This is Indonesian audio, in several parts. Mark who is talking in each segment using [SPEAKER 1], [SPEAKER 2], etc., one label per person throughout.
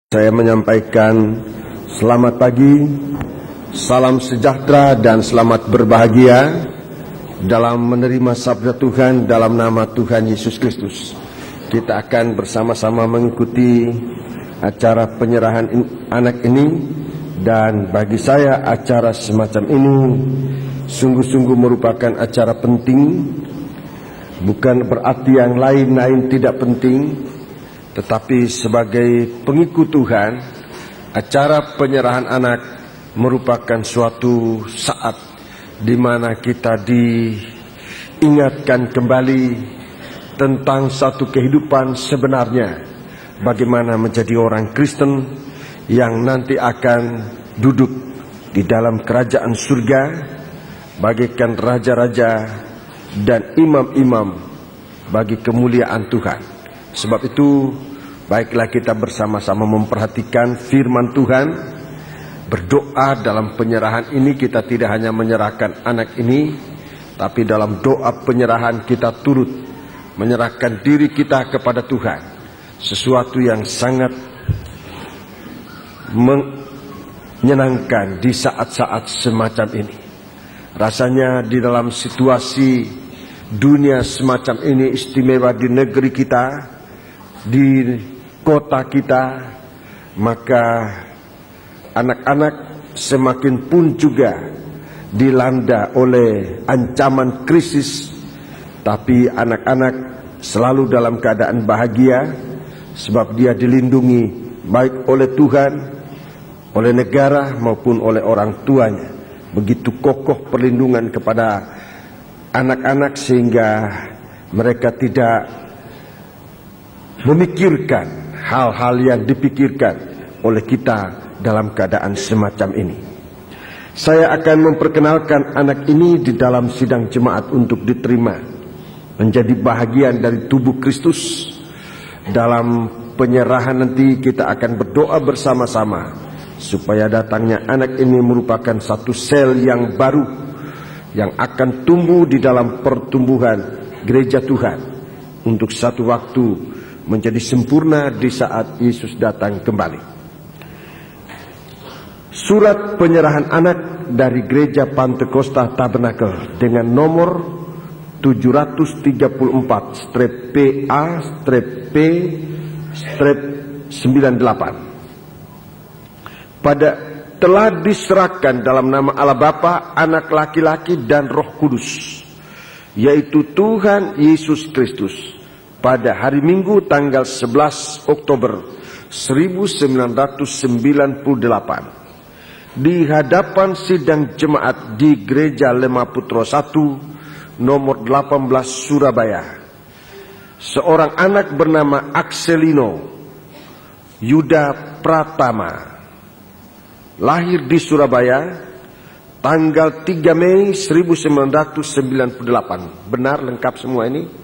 [SPEAKER 1] Saya menyampaikan selamat pagi, salam sejahtera dan selamat berbahagia dalam menerima sabda Tuhan dalam nama Tuhan Yesus Kristus. Kita akan bersama-sama mengikuti acara penyerahan anak ini, dan bagi saya acara semacam ini sungguh-sungguh merupakan acara penting. Bukan berarti yang lain-lain tidak penting, tetapi sebagai pengikut Tuhan, acara penyerahan anak merupakan suatu saat di mana kita diingatkan kembali tentang satu kehidupan sebenarnya, bagaimana menjadi orang Kristen yang nanti akan duduk di dalam kerajaan surga bagaikan raja-raja dan imam-imam bagi kemuliaan Tuhan. Sebab itu, baiklah kita bersama-sama memperhatikan firman Tuhan, berdoa dalam penyerahan ini. Kita tidak hanya menyerahkan anak ini, tapi dalam doa penyerahan kita turut menyerahkan diri kita kepada Tuhan. Sesuatu yang sangat menyenangkan di saat-saat semacam ini. Rasanya di dalam situasi dunia semacam ini istimewa di negeri kita, di kota kita, maka anak-anak semakin pun juga dilanda oleh ancaman krisis. Tapi anak-anak selalu dalam keadaan bahagia, sebab dia dilindungi baik oleh Tuhan, oleh negara maupun oleh orang tuanya. Begitu kokoh perlindungan kepada anak-anak sehingga mereka tidak memikirkan hal-hal yang dipikirkan oleh kita dalam keadaan semacam ini. Saya akan memperkenalkan anak ini di dalam sidang jemaat untuk diterima menjadi bahagian dari tubuh Kristus. Dalam penyerahan nanti kita akan berdoa bersama-sama supaya datangnya anak ini merupakan satu sel yang baru yang akan tumbuh di dalam pertumbuhan gereja Tuhan untuk satu waktu menjadi sempurna di saat Yesus datang kembali. Surat penyerahan anak dari Gereja Pantekosta Tabernakel dengan nomor 703-P-A-P-98 telah diserahkan dalam nama Allah Bapa, Anak laki-laki dan Roh Kudus, yaitu Tuhan Yesus Kristus, pada hari Minggu tanggal 11 Oktober 1998 di hadapan sidang jemaat di Gereja Lemaputro 1 nomor 18 Surabaya. Seorang anak bernama Akselino Yuda Pratama lahir di Surabaya tanggal 3 Mei 1998. Benar lengkap semua ini?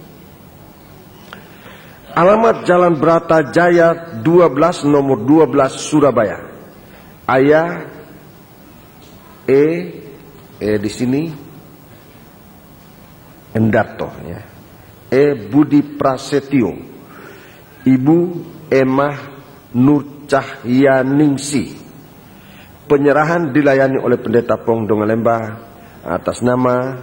[SPEAKER 1] Alamat Jalan Brata Jaya 12 nomor 12 Surabaya. Ayah di sini Endarto ya. Budi Prasetyo. Ibu Emah Nur Cahyaningsi. Penyerahan dilayani oleh Pendeta Pong Dongalemba atas nama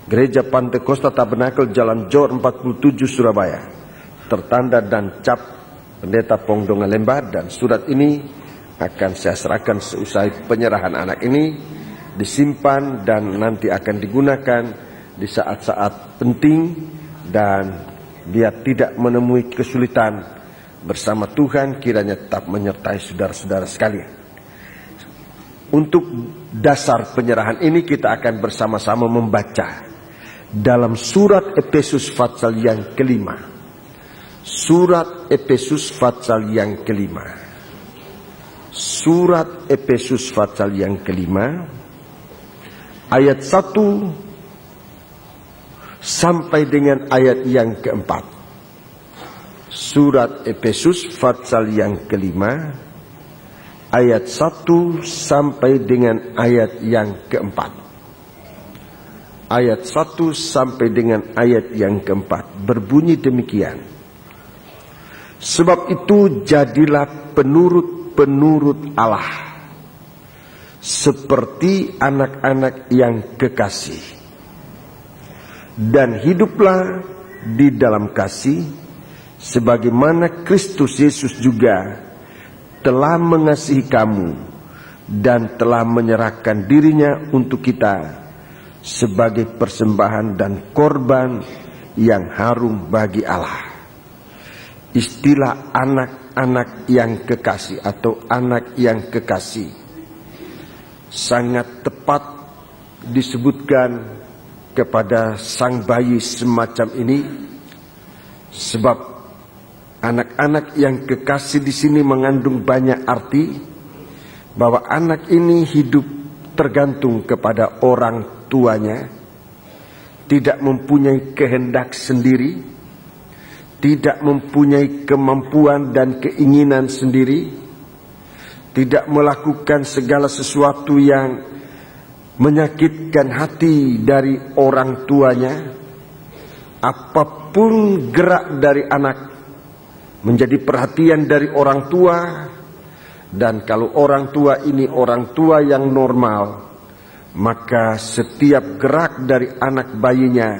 [SPEAKER 1] Gereja Pantekosta Tabernakel Jalan Jor 47 Surabaya. Tertanda dan cap Pendeta Pong Dongalemba, dan surat ini akan saya serahkan seusai penyerahan anak ini, disimpan dan nanti akan digunakan di saat-saat penting, dan dia tidak menemui kesulitan bersama Tuhan, kiranya tetap menyertai saudara-saudara sekalian. Untuk dasar penyerahan ini kita akan bersama-sama membaca dalam surat Efesus pasal yang kelima. Surat Efesus pasal yang kelima. Surat Efesus pasal yang kelima, ayat 1 sampai dengan ayat yang keempat. Surat Efesus pasal yang kelima, ayat 1 sampai dengan ayat yang keempat. Ayat 1 sampai dengan ayat yang keempat berbunyi demikian. Sebab itu jadilah penurut-penurut Allah, seperti anak-anak yang kekasih, dan hiduplah di dalam kasih, sebagaimana Kristus Yesus juga telah mengasihi kamu dan telah menyerahkan dirinya untuk kita sebagai persembahan dan korban yang harum bagi Allah. Istilah anak-anak yang kekasih atau anak yang kekasih sangat tepat disebutkan kepada sang bayi semacam ini, sebab anak-anak yang kekasih di sini mengandung banyak arti, bahwa anak ini hidup tergantung kepada orang tuanya, tidak mempunyai kehendak sendiri, tidak mempunyai kemampuan dan keinginan sendiri, tidak melakukan segala sesuatu yang menyakitkan hati dari orang tuanya. Apapun gerak dari anak menjadi perhatian dari orang tua, dan kalau orang tua ini orang tua yang normal, maka setiap gerak dari anak bayinya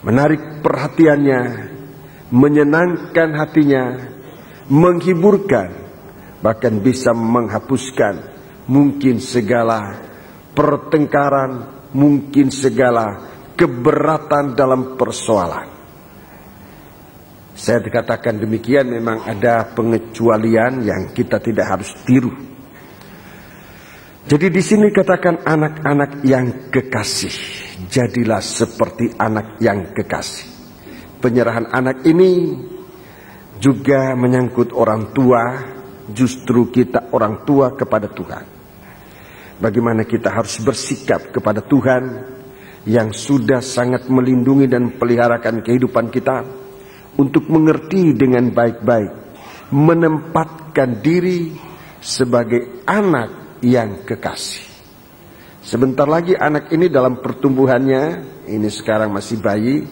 [SPEAKER 1] menarik perhatiannya, menyenangkan hatinya, menghiburkan, bahkan bisa menghapuskan mungkin segala pertengkaran, mungkin segala keberatan dalam persoalan. Saya dikatakan demikian, memang ada pengecualian yang kita tidak harus tiru. Jadi di sini katakan anak-anak yang kekasih, jadilah seperti anak yang kekasih. Penyerahan anak ini juga menyangkut orang tua, justru kita orang tua kepada Tuhan. Bagaimana kita harus bersikap kepada Tuhan yang sudah sangat melindungi dan peliharakan kehidupan kita, untuk mengerti dengan baik-baik, menempatkan diri sebagai anak yang kekasih. Sebentar lagi anak ini dalam pertumbuhannya, ini sekarang masih bayi,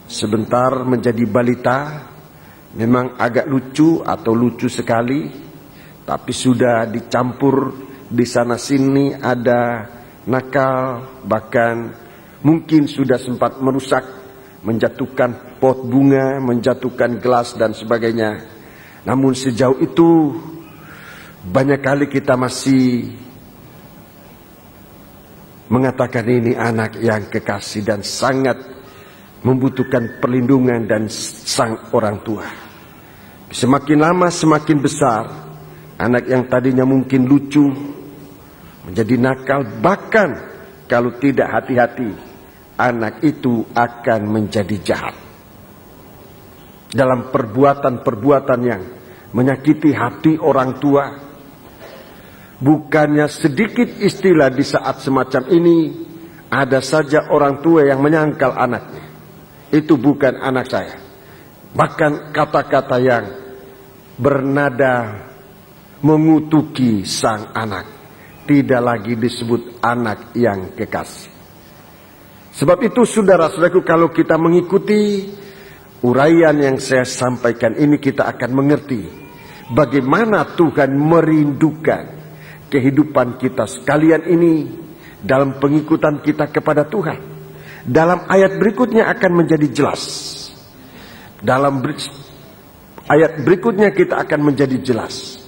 [SPEAKER 1] sebentar menjadi balita. Memang agak lucu atau lucu sekali, tapi sudah dicampur di sana sini, ada nakal, bahkan mungkin sudah sempat merusak, menjatuhkan pot bunga, menjatuhkan gelas dan sebagainya. Namun sejauh itu banyak kali kita masih mengatakan ini anak yang kekasih dan sangat membutuhkan perlindungan dan sang orang tua. Semakin lama semakin besar, anak yang tadinya mungkin lucu menjadi nakal, bahkan kalau tidak hati-hati, anak itu akan menjadi jahat dalam perbuatan-perbuatan yang menyakiti hati orang tua. Bukannya sedikit istilah di saat semacam ini, ada saja orang tua yang menyangkal anaknya, itu bukan anak saya. Bahkan kata-kata yang bernada mengutuki sang anak tidak lagi disebut anak yang kekasih. Sebab itu saudara-saudaraku, kalau kita mengikuti uraian yang saya sampaikan ini, kita akan mengerti bagaimana Tuhan merindukan kehidupan kita sekalian ini dalam pengikutan kita kepada Tuhan. Dalam ayat berikutnya akan menjadi jelas. Dalam ayat berikutnya kita akan menjadi jelas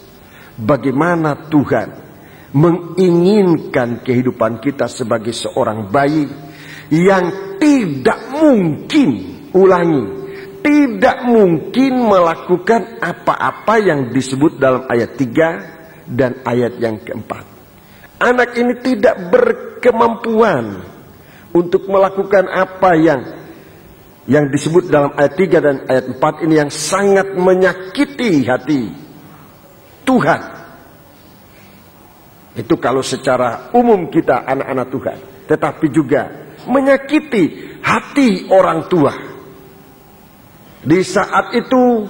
[SPEAKER 1] bagaimana Tuhan menginginkan kehidupan kita sebagai seorang bayi yang tidak mungkin, ulangi, tidak mungkin melakukan apa-apa yang disebut dalam ayat 3 dan ayat yang keempat. Anak ini tidak berkemampuan untuk melakukan apa yang disebut dalam ayat 3 dan ayat 4 ini, yang sangat menyakiti hati Tuhan. Itu kalau secara umum kita anak-anak Tuhan, tetapi juga menyakiti hati orang tua. Di saat itu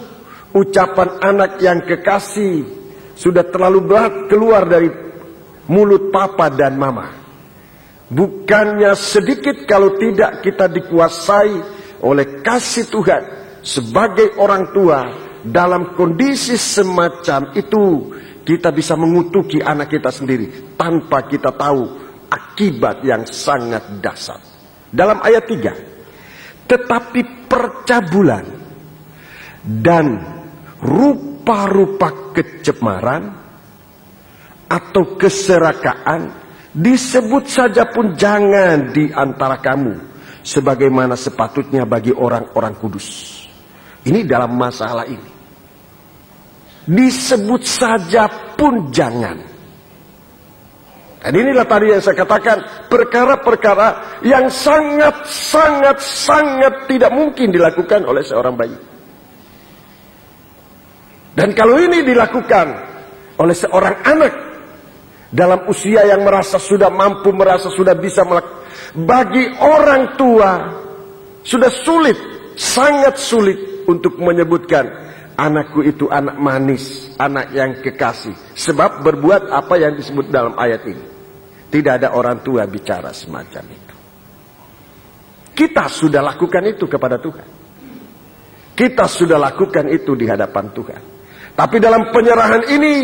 [SPEAKER 1] ucapan anak yang kekasih sudah terlalu berat keluar dari mulut papa dan mama. Bukannya sedikit kalau tidak kita dikuasai oleh kasih Tuhan sebagai orang tua, dalam kondisi semacam itu kita bisa mengutuki anak kita sendiri tanpa kita tahu akibat yang sangat dahsyat. Dalam ayat 3, tetapi percabulan dan rupa-rupa kecemaran atau keserakaan disebut saja pun jangan di antara kamu, sebagaimana sepatutnya bagi orang-orang kudus. Ini dalam masalah ini. Disebut saja pun jangan. Dan inilah tadi yang saya katakan, perkara-perkara yang sangat tidak mungkin dilakukan oleh seorang bayi. Dan kalau ini dilakukan oleh seorang anak dalam usia yang merasa sudah mampu, merasa sudah bisa melakukan, bagi orang tua sudah sulit, sangat sulit untuk menyebutkan anakku itu anak manis, anak yang kekasih, sebab berbuat apa yang disebut dalam ayat ini. Tidak ada orang tua bicara semacam itu. Kita sudah lakukan itu kepada Tuhan. Kita sudah lakukan itu di hadapan Tuhan. Tapi dalam penyerahan ini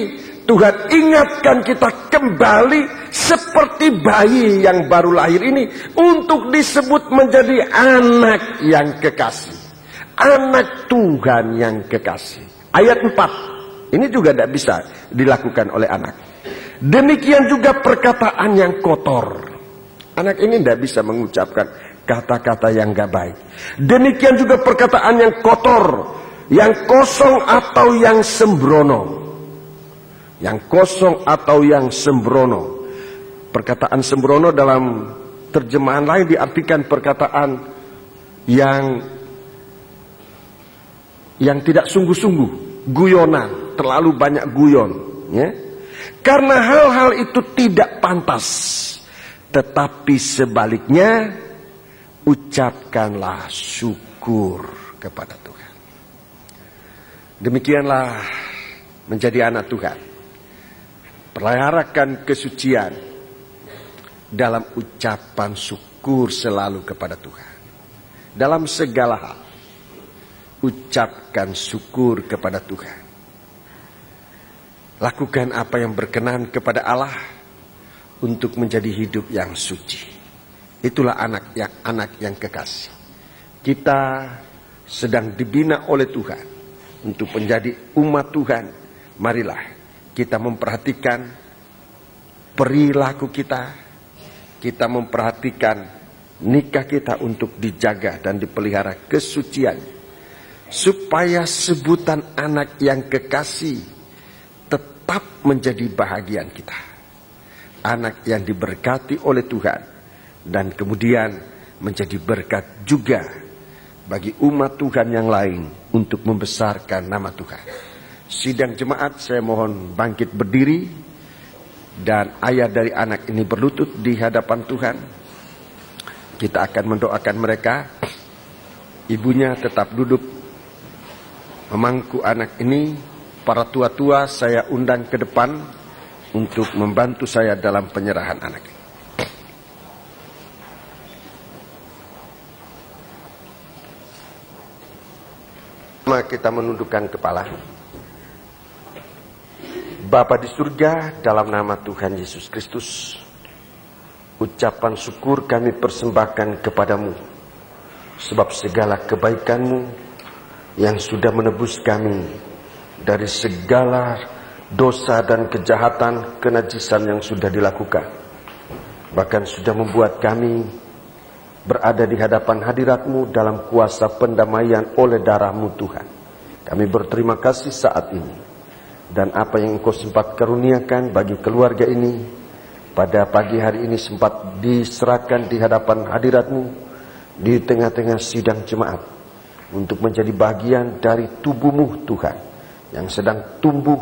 [SPEAKER 1] Tuhan ingatkan kita kembali seperti bayi yang baru lahir ini untuk disebut menjadi anak yang kekasih. Anak Tuhan yang kekasih. Ayat 4. Ini juga tidak bisa dilakukan oleh anak. Demikian juga perkataan yang kotor. Anak ini tidak bisa mengucapkan kata-kata yang gak baik. Demikian juga perkataan yang kotor, yang kosong atau yang sembrono. Yang kosong atau yang sembrono. Perkataan sembrono dalam terjemahan lain diartikan perkataan yang tidak sungguh-sungguh, guyonan, terlalu banyak guyon, ya. Karena hal-hal itu tidak pantas, tetapi sebaliknya ucapkanlah syukur kepada Tuhan. Demikianlah menjadi anak Tuhan. Peliharakan kesucian dalam ucapan syukur selalu kepada Tuhan. Dalam segala hal, ucapkan syukur kepada Tuhan. Lakukan apa yang berkenan kepada Allah untuk menjadi hidup yang suci. Itulah anak yang kekasih. Kita sedang dibina oleh Tuhan untuk menjadi umat Tuhan. Marilah kita memperhatikan perilaku kita. Kita memperhatikan nikah kita untuk dijaga dan dipelihara kesucian, supaya sebutan anak yang kekasih tetap menjadi bahagian kita. Anak yang diberkati oleh Tuhan dan kemudian menjadi berkat juga bagi umat Tuhan yang lain untuk membesarkan nama Tuhan. Sidang jemaat, saya mohon bangkit berdiri dan ayah dari anak ini berlutut di hadapan Tuhan. Kita akan mendoakan mereka. Ibunya tetap duduk memangku anak ini. Para tua-tua saya undang ke depan untuk membantu saya dalam penyerahan anak ini. Mari kita menundukkan kepala. Bapa di surga, dalam nama Tuhan Yesus Kristus, ucapan syukur kami persembahkan kepadamu, sebab segala kebaikan-Mu yang sudah menebus kami dari segala dosa dan kejahatan, kenajisan yang sudah dilakukan. Bahkan sudah membuat kami berada di hadapan hadirat-Mu dalam kuasa pendamaian oleh darah-Mu Tuhan. Kami berterima kasih saat ini. Dan apa yang Engkau sempat karuniakan bagi keluarga ini, pada pagi hari ini sempat diserahkan di hadapan hadirat-Mu, di tengah-tengah sidang jemaat, untuk menjadi bagian dari tubuh-Mu Tuhan, yang sedang tumbuh.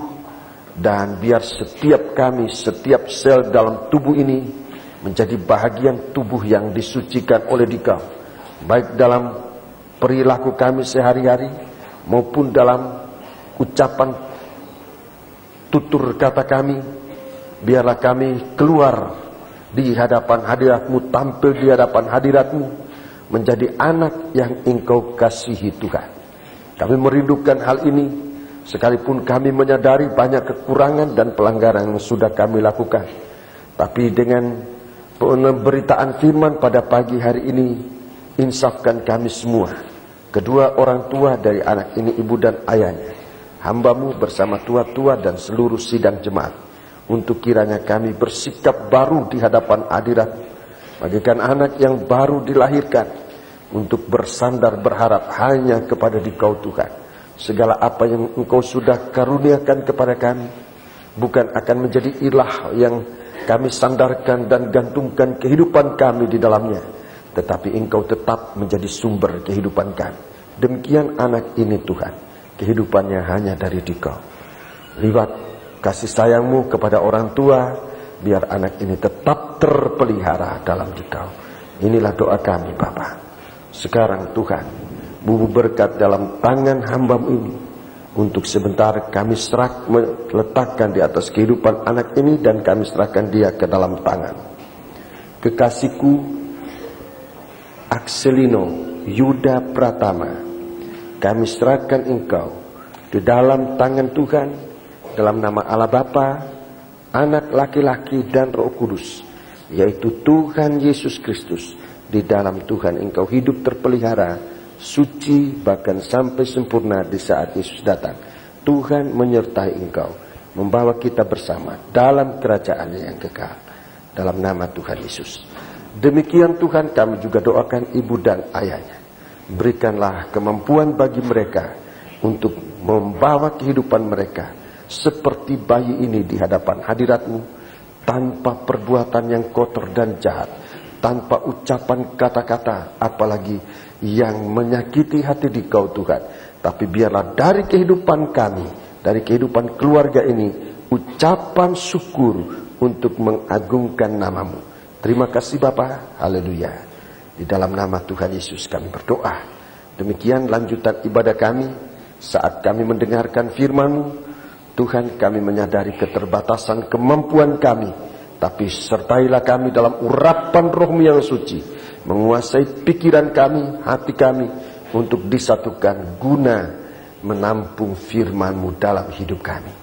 [SPEAKER 1] Dan biar setiap kami, setiap sel dalam tubuh ini menjadi bahagian tubuh yang disucikan oleh Dikau, baik dalam perilaku kami sehari-hari maupun dalam ucapan tutur kata kami. Biarlah kami keluar di hadapan hadirat-Mu, tampil di hadapan hadirat-Mu, menjadi anak yang Engkau kasihi Tuhan. Kami merindukan hal ini. Sekalipun kami menyadari banyak kekurangan dan pelanggaran yang sudah kami lakukan, tapi dengan pemberitaan firman pada pagi hari ini, insafkan kami semua, kedua orang tua dari anak ini, ibu dan ayahnya, hamba-Mu bersama tua-tua dan seluruh sidang jemaat, untuk kiranya kami bersikap baru di hadapan hadirat, bagaikan anak yang baru dilahirkan, untuk bersandar berharap hanya kepada Dikau Tuhan. Segala apa yang Engkau sudah karuniakan kepada kami bukan akan menjadi ilah yang kami sandarkan dan gantungkan kehidupan kami di dalamnya, tetapi Engkau tetap menjadi sumber kehidupan kami. Demikian anak ini Tuhan, kehidupannya hanya dari Dikau. Liwat kasih sayang-Mu kepada orang tua, biar anak ini tetap terpelihara dalam Dikau. Inilah doa kami Bapa. Sekarang Tuhan, Bubu berkat dalam tangan hamba-Mu ini, untuk sebentar kami letakkan di atas kehidupan anak ini, dan kami serahkan dia ke dalam tangan kekasihku Akselino Yuda Pratama. Kami serahkan Engkau di dalam tangan Tuhan, dalam nama Allah Bapa, Anak laki-laki dan Roh Kudus, yaitu Tuhan Yesus Kristus. Di dalam Tuhan Engkau hidup terpelihara, suci, bahkan sampai sempurna di saat Yesus datang. Tuhan menyertai Engkau, membawa kita bersama dalam kerajaan-Nya yang kekal, dalam nama Tuhan Yesus. Demikian Tuhan, kami juga doakan ibu dan ayahnya. Berikanlah kemampuan bagi mereka untuk membawa kehidupan mereka seperti bayi ini di hadapan hadirat-Mu, tanpa perbuatan yang kotor dan jahat, tanpa ucapan kata-kata apalagi yang menyakiti hati Dikau Tuhan. Tapi biarlah dari kehidupan kami, dari kehidupan keluarga ini, ucapan syukur untuk mengagungkan nama-Mu. Terima kasih Bapa. Haleluya. Di dalam nama Tuhan Yesus kami berdoa. Demikian lanjutan ibadah kami. Saat kami mendengarkan firman-Mu, Tuhan, kami menyadari keterbatasan kemampuan kami, tapi sertailah kami dalam urapan Roh-Mu yang suci, menguasai pikiran kami, hati kami, untuk disatukan guna menampung firman-Mu dalam hidup kami.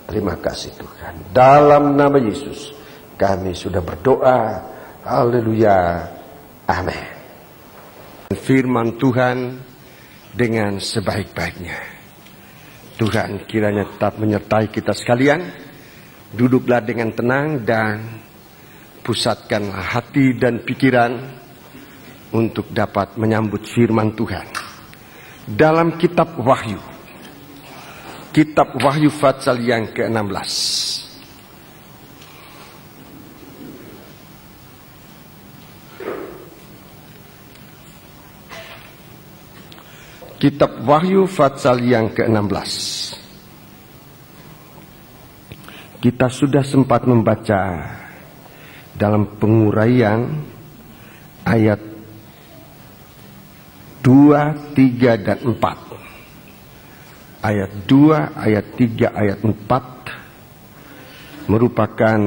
[SPEAKER 1] Terima kasih Tuhan. Dalam nama Yesus kami sudah berdoa. Haleluya. Amin. Firman Tuhan dengan sebaik-baiknya. Tuhan kiranya tetap menyertai kita sekalian. Duduklah dengan tenang dan pusatkanlah hati dan pikiran untuk dapat menyambut firman Tuhan. Dalam kitab Wahyu, kitab Wahyu pasal yang ke-16. Kitab Wahyu pasal yang ke-16. Kita sudah sempat membaca dalam penguraian ayat 2, 3, dan 4. Ayat 2, ayat 3, ayat 4 merupakan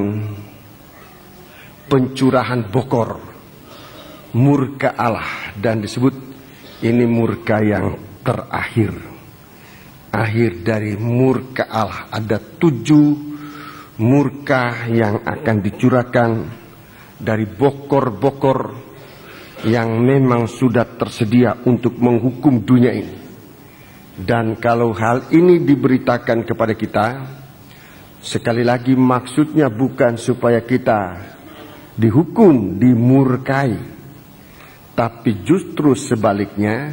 [SPEAKER 1] pencurahan bokor murka Allah, dan disebut ini murka yang terakhir. Akhir dari murka Allah. Ada 7 murka yang akan dicurahkan dari bokor-bokor yang memang sudah tersedia untuk menghukum dunia ini. Dan kalau hal ini diberitakan kepada kita, sekali lagi maksudnya bukan supaya kita dihukum, dimurkai, tapi justru sebaliknya,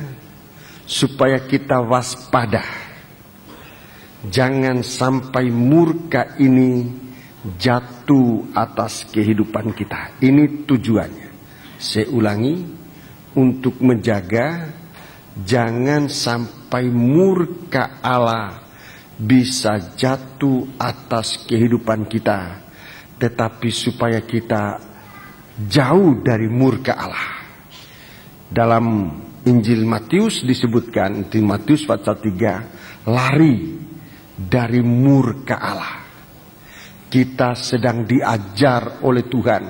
[SPEAKER 1] supaya kita waspada. Jangan sampai murka ini jatuh atas kehidupan kita. Ini tujuannya. Saya ulangi, untuk menjaga jangan sampai murka Allah bisa jatuh atas kehidupan kita, tetapi supaya kita jauh dari murka Allah. Dalam Injil Matius disebutkan, di Matius pasal 3, lari dari murka Allah. Kita sedang diajar oleh Tuhan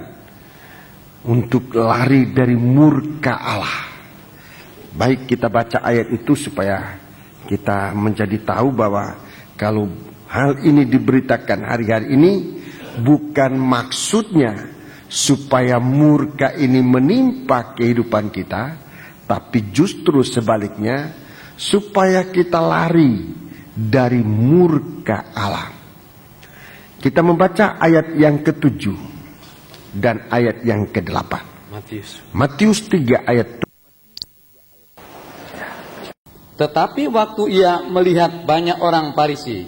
[SPEAKER 1] untuk lari dari murka Allah. Baik, kita baca ayat itu supaya kita menjadi tahu bahwa Kalau hal ini diberitakan hari-hari ini, bukan maksudnya supaya murka ini menimpa kehidupan kita, tapi justru sebaliknya, supaya kita lari dari murka Allah. Kita membaca ayat yang ke-7 dan ayat yang ke-8. Matius 3 ayat 7.
[SPEAKER 2] Tetapi waktu ia melihat banyak orang Farisi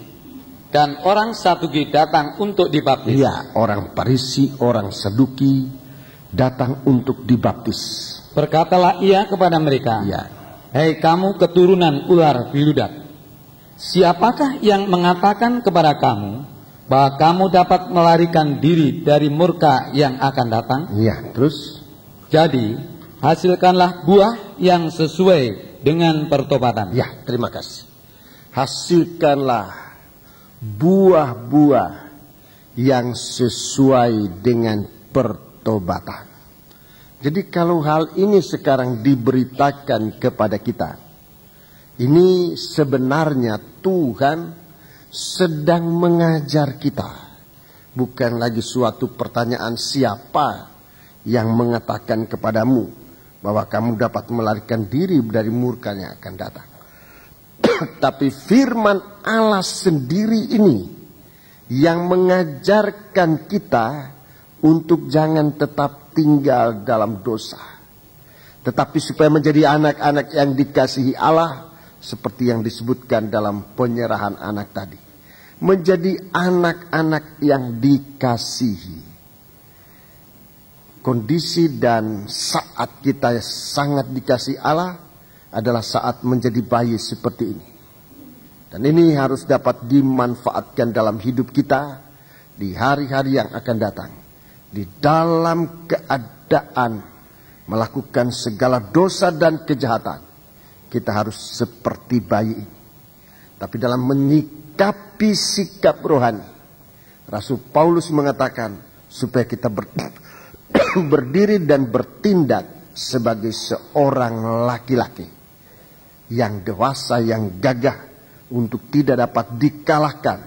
[SPEAKER 2] dan orang Saduki datang untuk dibaptis.
[SPEAKER 1] Ya, orang Farisi, orang Saduki datang untuk dibaptis.
[SPEAKER 2] Berkatalah ia kepada mereka,
[SPEAKER 1] Ya.
[SPEAKER 2] hei kamu keturunan ular biludak, siapakah yang mengatakan kepada kamu bahwa kamu dapat melarikan diri dari murka yang akan datang?
[SPEAKER 1] Ya, terus?
[SPEAKER 2] Jadi, hasilkanlah buah yang sesuai dengan pertobatan.
[SPEAKER 1] Ya, terima kasih. Hasilkanlah buah-buah yang sesuai dengan pertobatan. Jadi kalau hal ini sekarang diberitakan kepada kita, ini sebenarnya Tuhan sedang mengajar kita. Bukan lagi suatu pertanyaan siapa yang mengatakan kepadamu bahwa kamu dapat melarikan diri dari murkanya akan datang. Tapi firman Allah sendiri ini yang mengajarkan kita untuk jangan tetap tinggal dalam dosa, tetapi supaya menjadi anak-anak yang dikasihi Allah, seperti yang disebutkan dalam penyerahan anak tadi. Menjadi anak-anak yang dikasihi. Kondisi dan saat kita sangat dikasihi Allah adalah saat menjadi bayi seperti ini. Dan ini harus dapat dimanfaatkan dalam hidup kita di hari-hari yang akan datang. Di dalam keadaan melakukan segala dosa dan kejahatan, kita harus seperti bayi ini. Tapi dalam menyikapi sikap rohani, Rasul Paulus mengatakan supaya kita berdiri dan bertindak sebagai seorang laki-laki yang dewasa, yang gagah, untuk tidak dapat dikalahkan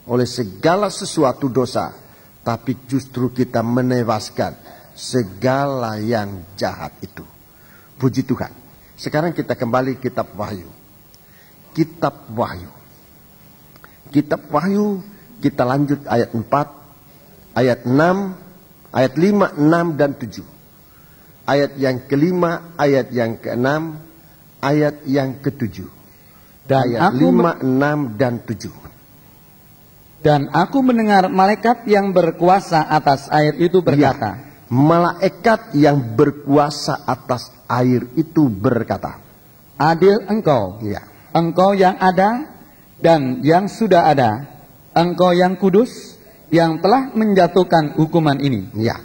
[SPEAKER 1] oleh segala sesuatu dosa, tapi justru kita menewaskan segala yang jahat itu. Puji Tuhan. Sekarang kita kembali kitab Wahyu. Kitab Wahyu. Kitab Wahyu, kita lanjut ayat 4, ayat 6, ayat 5, 6, dan 7. Ayat yang kelima, ayat yang keenam, ayat yang ketujuh.
[SPEAKER 2] Dan
[SPEAKER 1] ayat 5, 6, dan 7.
[SPEAKER 2] Dan aku mendengar malaikat yang berkuasa atas air itu berkata.
[SPEAKER 1] Ya, malaikat yang berkuasa atas air itu berkata.
[SPEAKER 2] Adil engkau,
[SPEAKER 1] Ya.
[SPEAKER 2] engkau yang ada dan yang sudah ada, engkau yang kudus, yang telah menjatuhkan hukuman ini.
[SPEAKER 1] Ya,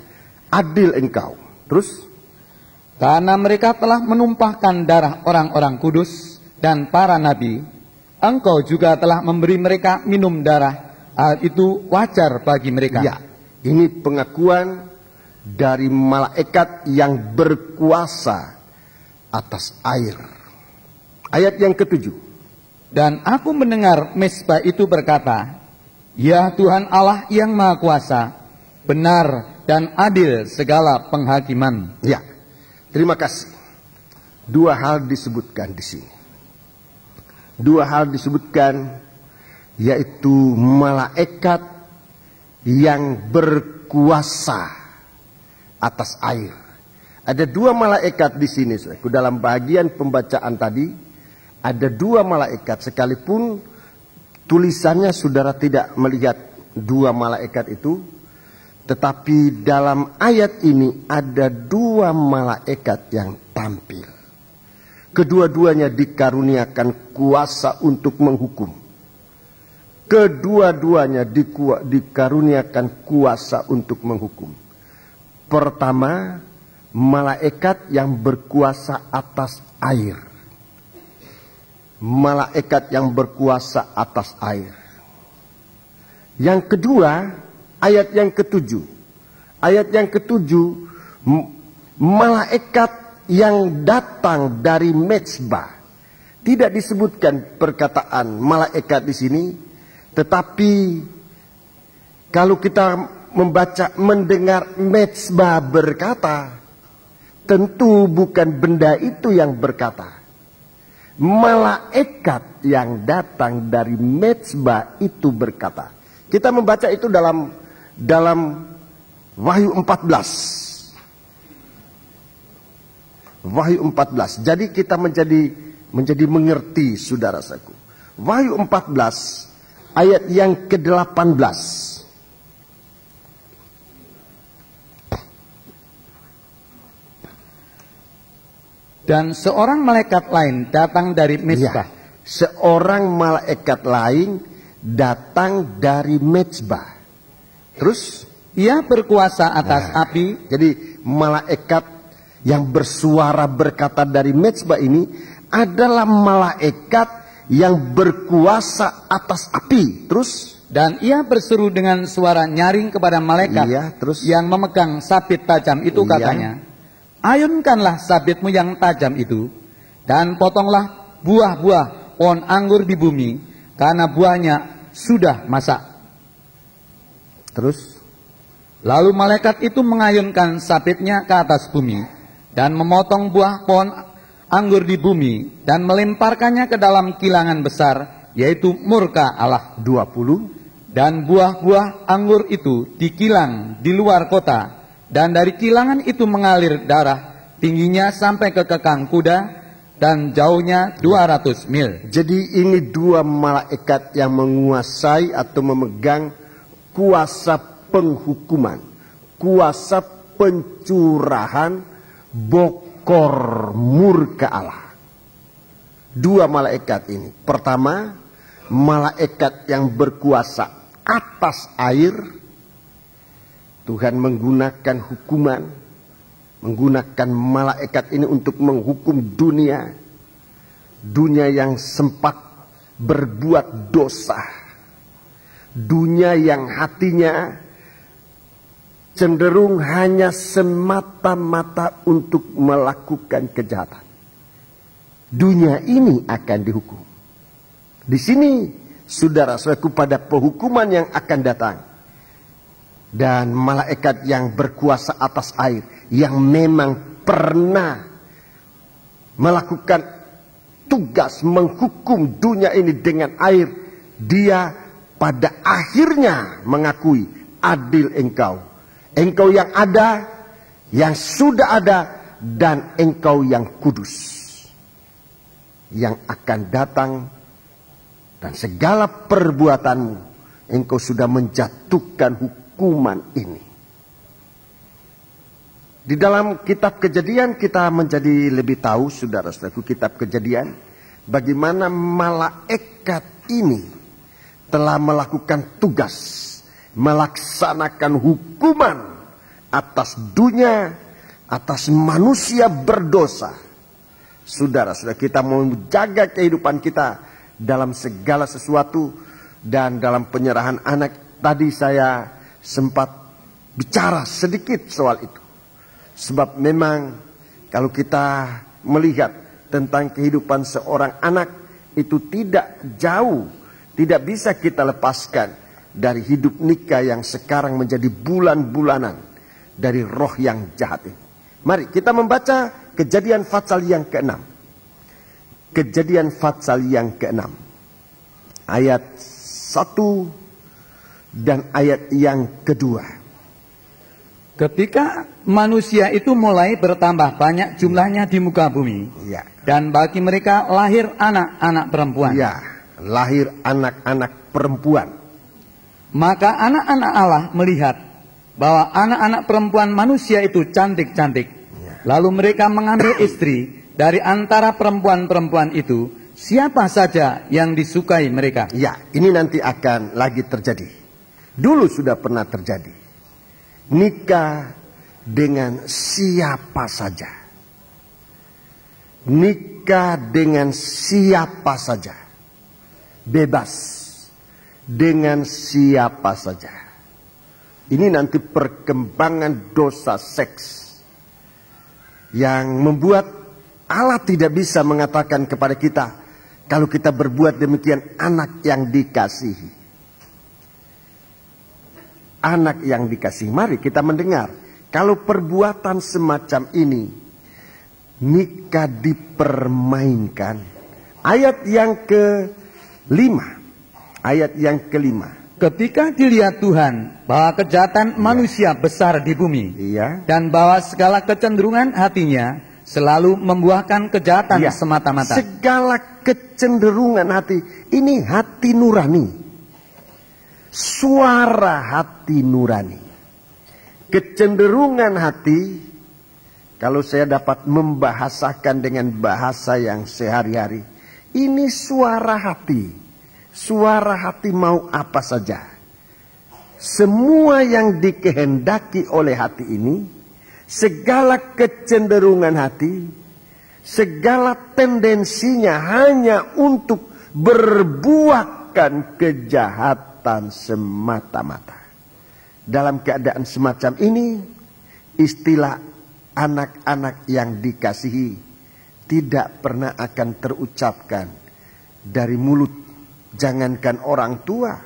[SPEAKER 1] adil engkau. Terus?
[SPEAKER 2] Karena mereka telah menumpahkan darah orang-orang kudus dan para nabi, engkau juga telah memberi mereka minum darah. Hal itu wajar bagi mereka.
[SPEAKER 1] Ya, ini pengakuan dari malaikat yang berkuasa atas air. Ayat yang ketujuh.
[SPEAKER 2] Dan aku mendengar mezbah itu berkata, ya Tuhan Allah yang Maha Kuasa, benar dan adil segala penghakiman.
[SPEAKER 1] Ya, terima kasih. Dua hal disebutkan di sini. Dua hal disebutkan, yaitu malaikat yang berkuasa atas air. Ada dua malaikat di sini. Dalam bagian pembacaan tadi, ada dua malaikat. Sekalipun tulisannya saudara tidak melihat dua malaikat itu, tetapi dalam ayat ini ada dua malaikat yang tampil. Kedua-duanya dikaruniakan kuasa untuk menghukum. Kedua-duanya dikaruniakan kuasa untuk menghukum. Pertama, malaikat yang berkuasa atas air. Malaikat yang berkuasa atas air. Yang kedua, ayat yang ketujuh. Ayat yang ketujuh, malaikat yang datang dari mezbah. Tidak disebutkan perkataan malaikat di sini, Tetapi kalau kita mendengar Mezbah berkata, tentu bukan benda itu yang berkata. Malaikat yang datang dari Mezbah itu berkata. Kita membaca itu dalam Wahyu 14. Wahyu 14. Jadi kita menjadi mengerti, saudara-saudaraku. Wahyu 14 ayat yang ke-18.
[SPEAKER 2] Dan seorang malaikat lain datang dari Mezbah.
[SPEAKER 1] Ya, seorang malaikat lain datang dari Mezbah. Terus
[SPEAKER 2] Ia berkuasa atas api.
[SPEAKER 1] Jadi malaikat yang bersuara berkata dari Mezbah ini adalah malaikat yang berkuasa atas api. Terus
[SPEAKER 2] Dan ia berseru dengan suara nyaring kepada malaikat yang memegang sabit tajam itu, katanya, ayunkanlah sabitmu yang tajam itu, dan potonglah buah-buah pohon anggur di bumi, karena buahnya sudah masak.
[SPEAKER 1] Terus
[SPEAKER 2] lalu malaikat itu mengayunkan sabitnya ke atas bumi, dan memotong buah pohon anggur di bumi, dan melemparkannya ke dalam kilangan besar, yaitu murka Allah.
[SPEAKER 1] 20.
[SPEAKER 2] Dan buah-buah anggur itu dikilang di luar kota, dan dari kilangan itu mengalir darah, tingginya sampai ke kekang kuda, dan jauhnya 200 mil.
[SPEAKER 1] Jadi ini dua malaikat yang menguasai atau memegang kuasa penghukuman, kuasa pencurahan bokor murka Allah. Dua malaikat ini. Pertama, malaikat yang berkuasa atas air. Tuhan menggunakan hukuman, menggunakan malaikat ini untuk menghukum dunia. Dunia yang sempat berbuat dosa. Dunia yang hatinya cenderung hanya semata-mata untuk melakukan kejahatan. Dunia ini akan dihukum. Di sini, saudara-saudaraku, pada penghukuman yang akan datang. Dan malaikat yang berkuasa atas air, yang memang pernah melakukan tugas menghukum dunia ini dengan air, dia pada akhirnya mengakui, adil engkau. Engkau yang ada, yang sudah ada, dan engkau yang kudus. Yang akan datang, dan segala perbuatanmu, engkau sudah menjatuhkan hukuman ini. Di dalam kitab Kejadian kita menjadi lebih tahu, saudara-saudaraku, kitab Kejadian, bagaimana malaikat ini telah melakukan tugas, melaksanakan hukuman atas dunia, atas manusia berdosa. Saudara-saudara, kita mau menjaga kehidupan kita dalam segala sesuatu, dan dalam penyerahan anak tadi saya sempat bicara sedikit soal itu. Sebab memang kalau kita melihat tentang kehidupan seorang anak, itu tidak jauh, tidak bisa kita lepaskan dari hidup nikah yang sekarang menjadi bulan-bulanan dari roh yang jahat ini. Mari kita membaca Kejadian pasal yang ke-6. Kejadian pasal yang ke-6. Ayat 1 dan ayat yang kedua.
[SPEAKER 2] Ketika manusia itu mulai bertambah banyak jumlahnya di muka bumi, dan bagi mereka lahir anak-anak perempuan.
[SPEAKER 1] Lahir anak-anak perempuan.
[SPEAKER 2] Maka anak-anak Allah melihat bahwa anak-anak perempuan manusia itu cantik-cantik. Lalu mereka mengambil istri dari antara perempuan-perempuan itu, siapa saja yang disukai mereka.
[SPEAKER 1] Ini nanti akan lagi terjadi. Dulu sudah pernah terjadi. Nikah dengan siapa saja. Nikah dengan siapa saja. Bebas dengan siapa saja. Ini nanti perkembangan dosa seks yang membuat Allah tidak bisa mengatakan kepada kita, kalau kita berbuat demikian, anak yang dikasihi. anak yang dikasihi, mari kita mendengar. Kalau perbuatan semacam ini, nikah dipermainkan. Ayat yang kelima. Ayat yang kelima.
[SPEAKER 2] Ketika dilihat Tuhan bahwa kejahatan manusia besar di bumi, dan bahwa segala kecenderungan hatinya selalu membuahkan kejahatan semata-mata.
[SPEAKER 1] Segala kecenderungan hati, ini hati nurani. Suara hati nurani. Kecenderungan hati, kalau saya dapat membahasakan dengan bahasa yang sehari-hari, ini suara hati. Suara hati mau apa saja. Semua yang dikehendaki oleh hati ini, segala kecenderungan hati, segala tendensinya hanya untuk berbuahkan kejahatan semata-mata. Dalam keadaan semacam ini, istilah anak-anak yang dikasihi tidak pernah akan terucapkan dari mulut. Jangankan orang tua,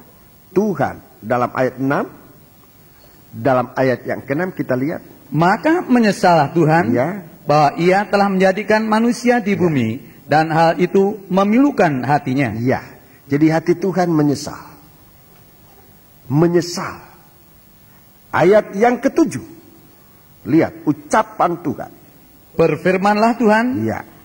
[SPEAKER 1] Tuhan. Dalam ayat 6, dalam ayat yang ke-6 kita lihat.
[SPEAKER 2] Maka menyesallah Tuhan bahwa ia telah menjadikan manusia di bumi, dan hal itu memilukan hatinya.
[SPEAKER 1] Jadi hati Tuhan menyesal. Menyesal. Ayat yang ke-7. Lihat ucapan Tuhan.
[SPEAKER 2] Berfirmanlah Tuhan.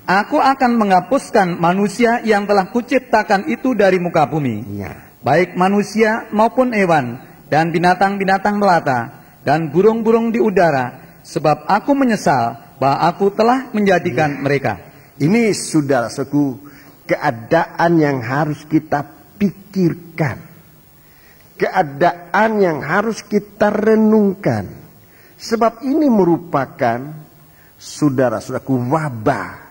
[SPEAKER 2] Aku akan menghapuskan manusia yang telah kuciptakan itu dari muka bumi. Baik manusia maupun hewan, dan binatang-binatang melata, dan burung-burung di udara. Sebab aku menyesal bahwa aku telah menjadikan mereka.
[SPEAKER 1] Ini saudara-saudaraku, keadaan yang harus kita pikirkan. Keadaan yang harus kita renungkan. Sebab ini merupakan, saudara-saudaraku, wabah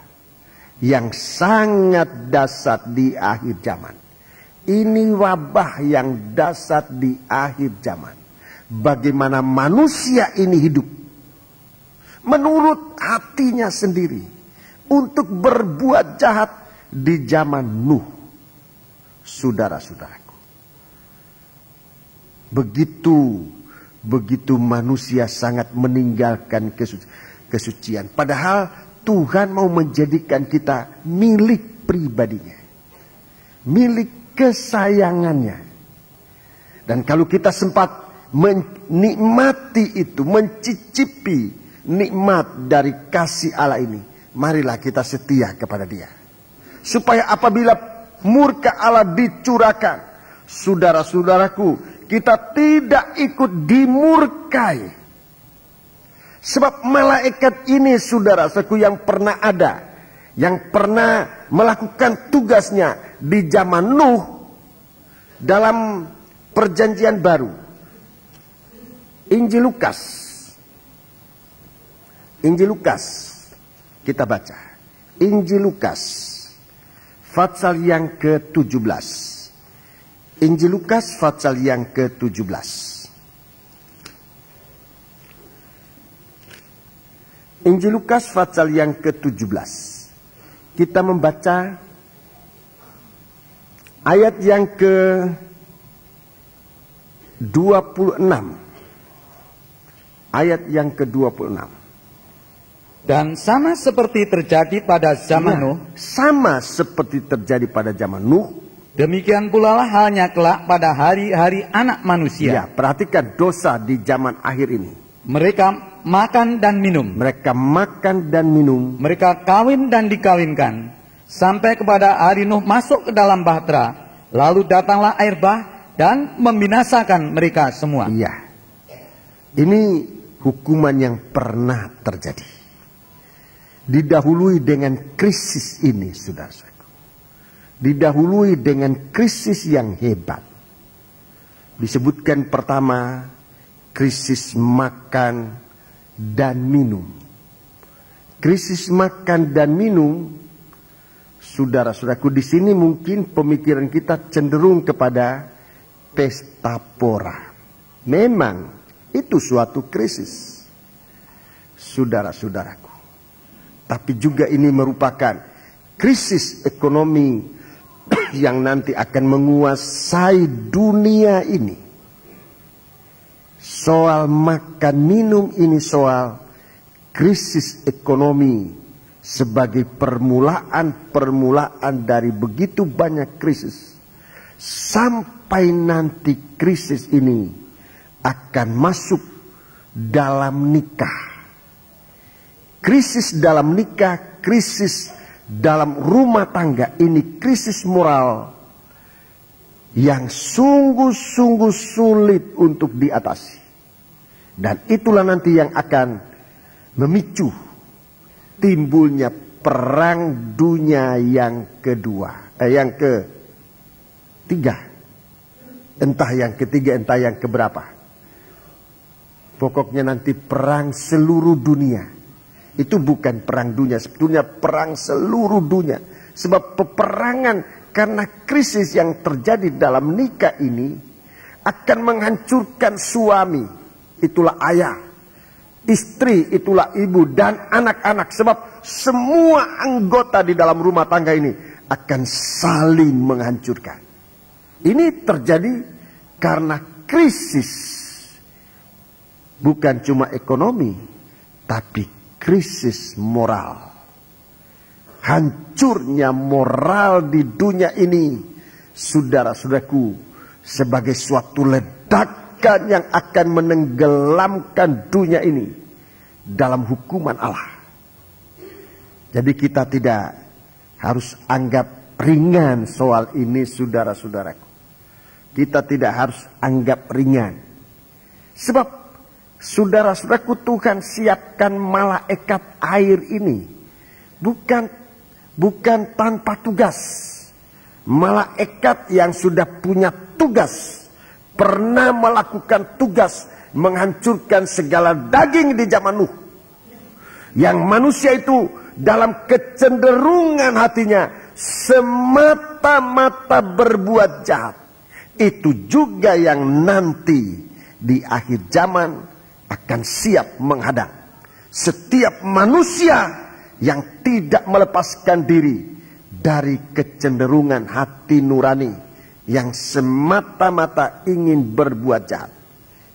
[SPEAKER 1] yang sangat dahsyat di akhir zaman. Ini wabah yang dahsyat di akhir zaman. Bagaimana manusia ini hidup menurut hatinya sendiri untuk berbuat jahat di zaman Nuh. Saudara-saudaraku, begitu manusia sangat meninggalkan kesucian. Padahal Tuhan mau menjadikan kita milik pribadinya. Milik kesayangannya. Dan kalau kita sempat menikmati itu, mencicipi nikmat dari kasih Allah ini, marilah kita setia kepada Dia. Supaya apabila murka Allah dicurahkan, saudara-saudaraku, kita tidak ikut dimurkai. Sebab malaikat ini, saudara-saudaraku, yang pernah ada, yang pernah melakukan tugasnya di zaman Nuh dalam perjanjian baru. Injil Lukas kita baca. Injil Lukas pasal yang ke-17. Injil Lukas pasal yang ke-17. Injil Lukas pasal yang ke-17. Kita membaca ayat yang ke-26. Ayat yang ke-26.
[SPEAKER 2] Dan sama seperti terjadi pada zaman Nuh.
[SPEAKER 1] Sama seperti terjadi pada zaman Nuh.
[SPEAKER 2] Demikian pula lah halnya kelak pada hari-hari anak manusia.
[SPEAKER 1] Perhatikan dosa di zaman akhir ini.
[SPEAKER 2] Mereka makan dan minum.
[SPEAKER 1] Mereka makan dan minum.
[SPEAKER 2] Mereka kawin dan dikawinkan. Sampai kepada hari Nuh masuk ke dalam bahtera. Lalu datanglah air bah dan membinasakan mereka semua.
[SPEAKER 1] Ini hukuman yang pernah terjadi. Didahului dengan krisis ini, saudara-saudara. Didahului dengan krisis yang hebat. Disebutkan pertama, krisis makan dan minum. Krisis makan dan minum, saudara-saudaraku, di sini mungkin pemikiran kita cenderung kepada pesta pora. Memang itu suatu krisis, saudara-saudaraku. Tapi juga ini merupakan krisis ekonomi yang nanti akan menguasai dunia ini. soal makan minum ini soal krisis ekonomi sebagai permulaan dari begitu banyak krisis. Sampai nanti krisis ini akan masuk dalam nikah. Krisis dalam nikah, krisis dalam rumah tangga ini krisis moral yang sungguh-sungguh sulit untuk diatasi. Dan itulah nanti yang akan memicu timbulnya perang dunia yang kedua, yang ketiga. Entah yang ketiga, entah yang keberapa. Pokoknya nanti perang seluruh dunia. Itu bukan perang dunia, sebetulnya perang seluruh dunia. Sebab peperangan karena krisis yang terjadi dalam nikah ini akan menghancurkan suami, itulah ayah, istri, itulah ibu, dan anak-anak. Sebab semua anggota di dalam rumah tangga ini akan saling menghancurkan. Ini terjadi karena krisis, bukan cuma ekonomi, tapi krisis moral. Hancurnya moral di dunia ini, saudara-saudaraku, sebagai suatu ledakan yang akan menenggelamkan dunia ini dalam hukuman Allah. Jadi kita tidak harus anggap ringan soal ini, saudara-saudaraku. Kita tidak harus anggap ringan. Sebab saudara-saudaraku, Tuhan siapkan malaikat air ini bukan tanpa tugas. Malaikat yang sudah punya tugas, pernah melakukan tugas menghancurkan segala daging di zaman Nuh. Yang manusia itu dalam kecenderungan hatinya semata-mata berbuat jahat. Itu juga yang nanti di akhir zaman akan siap menghadap setiap manusia yang tidak melepaskan diri dari kecenderungan hati nurani yang semata-mata ingin berbuat jahat.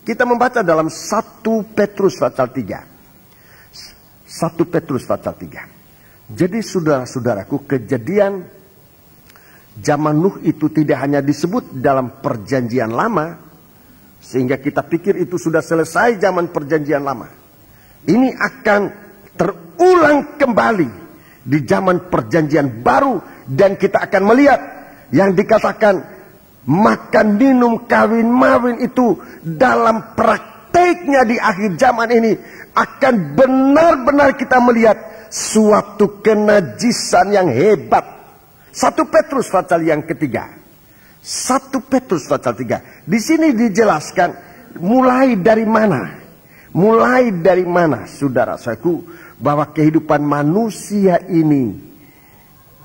[SPEAKER 1] Kita membaca dalam 1 Petrus pasal 3. 1 Petrus pasal 3. Jadi saudara-saudaraku, kejadian zaman Nuh itu tidak hanya disebut dalam perjanjian lama, sehingga kita pikir itu sudah selesai zaman perjanjian lama. Ini akan terulang kembali di zaman perjanjian baru. Dan kita akan melihat yang dikatakan makan, minum, kawin, mawin itu dalam prakteknya di akhir zaman ini akan benar-benar kita melihat suatu kenajisan yang hebat. 1 Petrus pasal yang ketiga. 1 Petrus pasal 3. Di sini dijelaskan mulai dari mana? Mulai dari mana, saudara-saudaraku, bahwa kehidupan manusia ini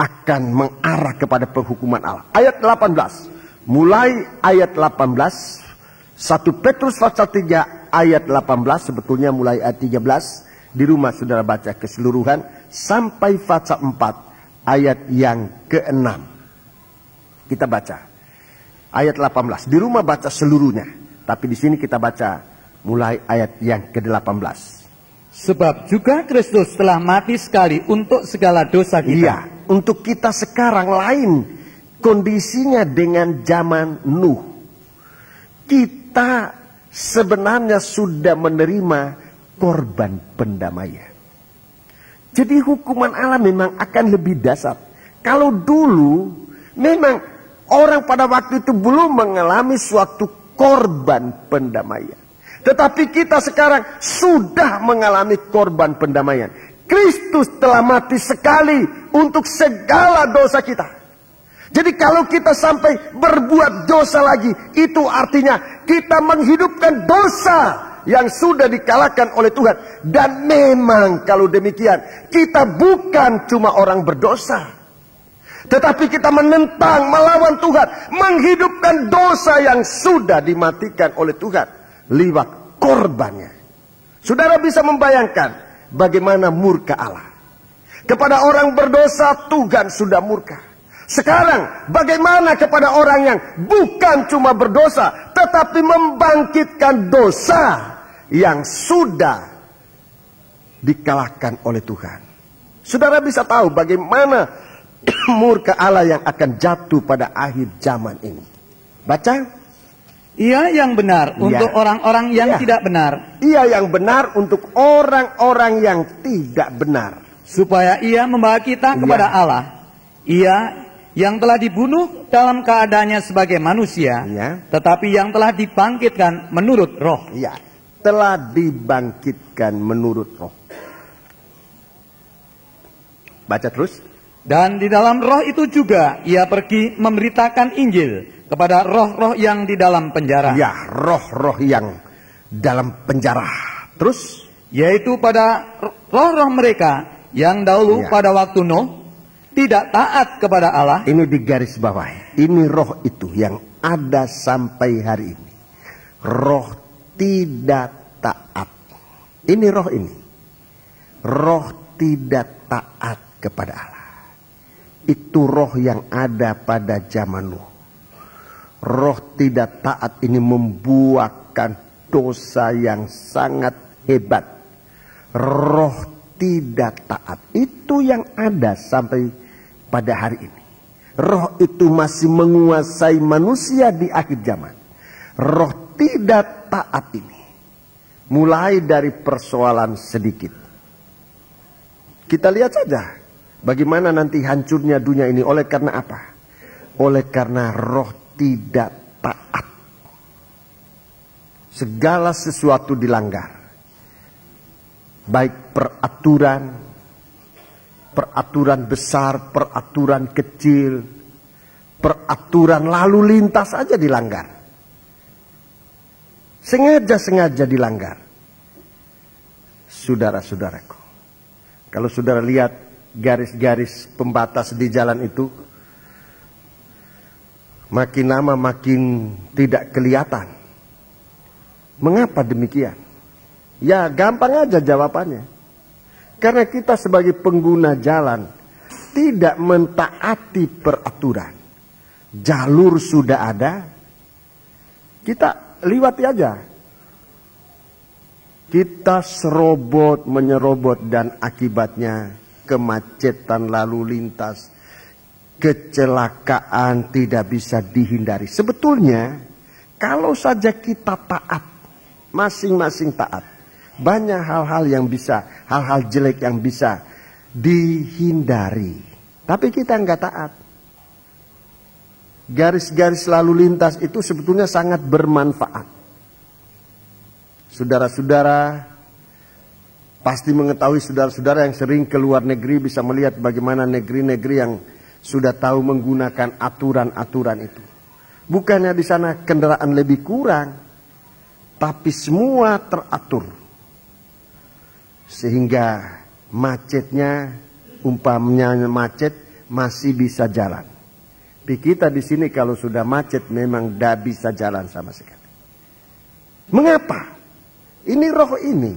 [SPEAKER 1] akan mengarah kepada penghukuman Allah. Ayat 18. Mulai ayat 18. 1 Petrus pasal 3 ayat 18, sebetulnya mulai ayat 13. Di rumah saudara baca keseluruhan sampai pasal 4 ayat yang ke-6. Kita baca ayat 18. Di rumah baca seluruhnya, tapi di sini kita baca mulai ayat yang ke-18.
[SPEAKER 2] Sebab juga Kristus telah mati sekali untuk segala dosa kita.
[SPEAKER 1] Iya, untuk kita sekarang lain kondisinya dengan zaman Nuh. Kita sebenarnya sudah menerima korban pendamaian. Jadi hukuman Allah memang akan lebih dahsyat. Kalau dulu memang orang pada waktu itu belum mengalami suatu korban pendamaian. Tetapi kita sekarang sudah mengalami korban pendamaian. Kristus telah mati sekali untuk segala dosa kita. Jadi kalau kita sampai berbuat dosa lagi, itu artinya kita menghidupkan dosa yang sudah dikalahkan oleh Tuhan. Dan memang kalau demikian, kita bukan cuma orang berdosa, tetapi kita menentang, melawan Tuhan, menghidupkan dosa yang sudah dimatikan oleh Tuhan lewat korbannya. Saudara bisa membayangkan bagaimana murka Allah kepada orang berdosa. Tuhan sudah murka. Sekarang bagaimana kepada orang yang bukan cuma berdosa, tetapi membangkitkan dosa yang sudah dikalahkan oleh Tuhan. Saudara bisa tahu bagaimana murka Allah yang akan jatuh pada akhir zaman ini. Baca.
[SPEAKER 2] Ia yang benar untuk orang-orang yang tidak benar.
[SPEAKER 1] Ia yang benar untuk orang-orang yang tidak benar.
[SPEAKER 2] Supaya ia membawa kita kepada Allah. Ia yang telah dibunuh dalam keadaannya sebagai manusia. Tetapi yang telah dibangkitkan menurut roh.
[SPEAKER 1] Iya, telah dibangkitkan menurut roh. Baca terus.
[SPEAKER 2] Dan di dalam roh itu juga ia pergi memberitakan Injil kepada roh-roh yang di dalam penjara.
[SPEAKER 1] Ya, roh-roh yang dalam penjara. Terus?
[SPEAKER 2] Yaitu pada roh-roh mereka yang dahulu pada waktu Nuh tidak taat kepada Allah.
[SPEAKER 1] Ini di garis bawah. Ini roh itu yang ada sampai hari ini. Roh tidak taat. Ini roh ini. Roh tidak taat kepada Allah. Itu roh yang ada pada zaman Nuh. Roh tidak taat ini membuahkan dosa yang sangat hebat. Roh tidak taat itu yang ada sampai pada hari ini. Roh itu masih menguasai manusia di akhir zaman. Roh tidak taat ini mulai dari persoalan sedikit. Kita lihat saja bagaimana nanti hancurnya dunia ini. Oleh karena apa? Oleh karena roh tidak taat. Segala sesuatu dilanggar. Baik peraturan besar, peraturan kecil, peraturan lalu lintas aja dilanggar. Sengaja dilanggar. Saudara-saudaraku, kalau saudara lihat garis-garis pembatas di jalan itu, makin lama makin tidak kelihatan. Mengapa demikian? Ya gampang aja jawabannya. Karena kita sebagai pengguna jalan tidak mentaati peraturan. Jalur sudah ada, kita lewati aja. Kita serobot menyerobot dan akibatnya kemacetan lalu lintas, kecelakaan tidak bisa dihindari. Sebetulnya kalau saja kita taat, masing-masing taat, banyak hal-hal yang bisa, hal-hal jelek yang bisa dihindari. Tapi kita nggak taat. Garis-garis lalu lintas itu sebetulnya sangat bermanfaat. Saudara-saudara pasti mengetahui, saudara-saudara yang sering ke luar negeri bisa melihat bagaimana negeri-negeri yang sudah tahu menggunakan aturan-aturan itu. Bukannya di sana kendaraan lebih kurang, tapi semua teratur. Sehingga macetnya, umpamanya macet, masih bisa jalan. Tapi kita di sini kalau sudah macet memang tidak bisa jalan sama sekali. Mengapa? Ini roh ini.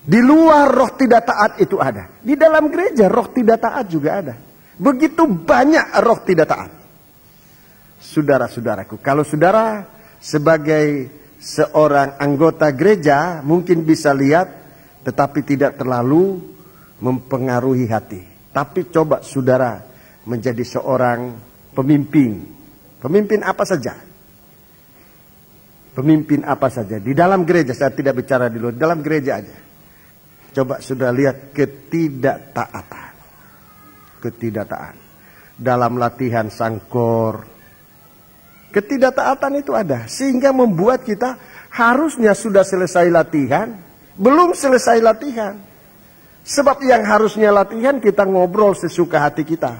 [SPEAKER 1] Di luar roh tidak taat itu ada. Di dalam gereja roh tidak taat juga ada. Begitu banyak roh tidak taat. Saudara-saudaraku, kalau saudara sebagai seorang anggota gereja mungkin bisa lihat, tetapi tidak terlalu mempengaruhi hati. Tapi coba saudara menjadi seorang pemimpin. Pemimpin apa saja. Pemimpin apa saja. Di dalam gereja, saya tidak bicara di luar, dalam gereja aja. Coba sudah lihat ketidaktaatan. Ketidaktaatan. Dalam latihan sangkor. Ketidaktaatan itu ada. Sehingga membuat kita harusnya sudah selesai latihan. Belum selesai latihan. Sebab yang harusnya latihan kita ngobrol sesuka hati kita.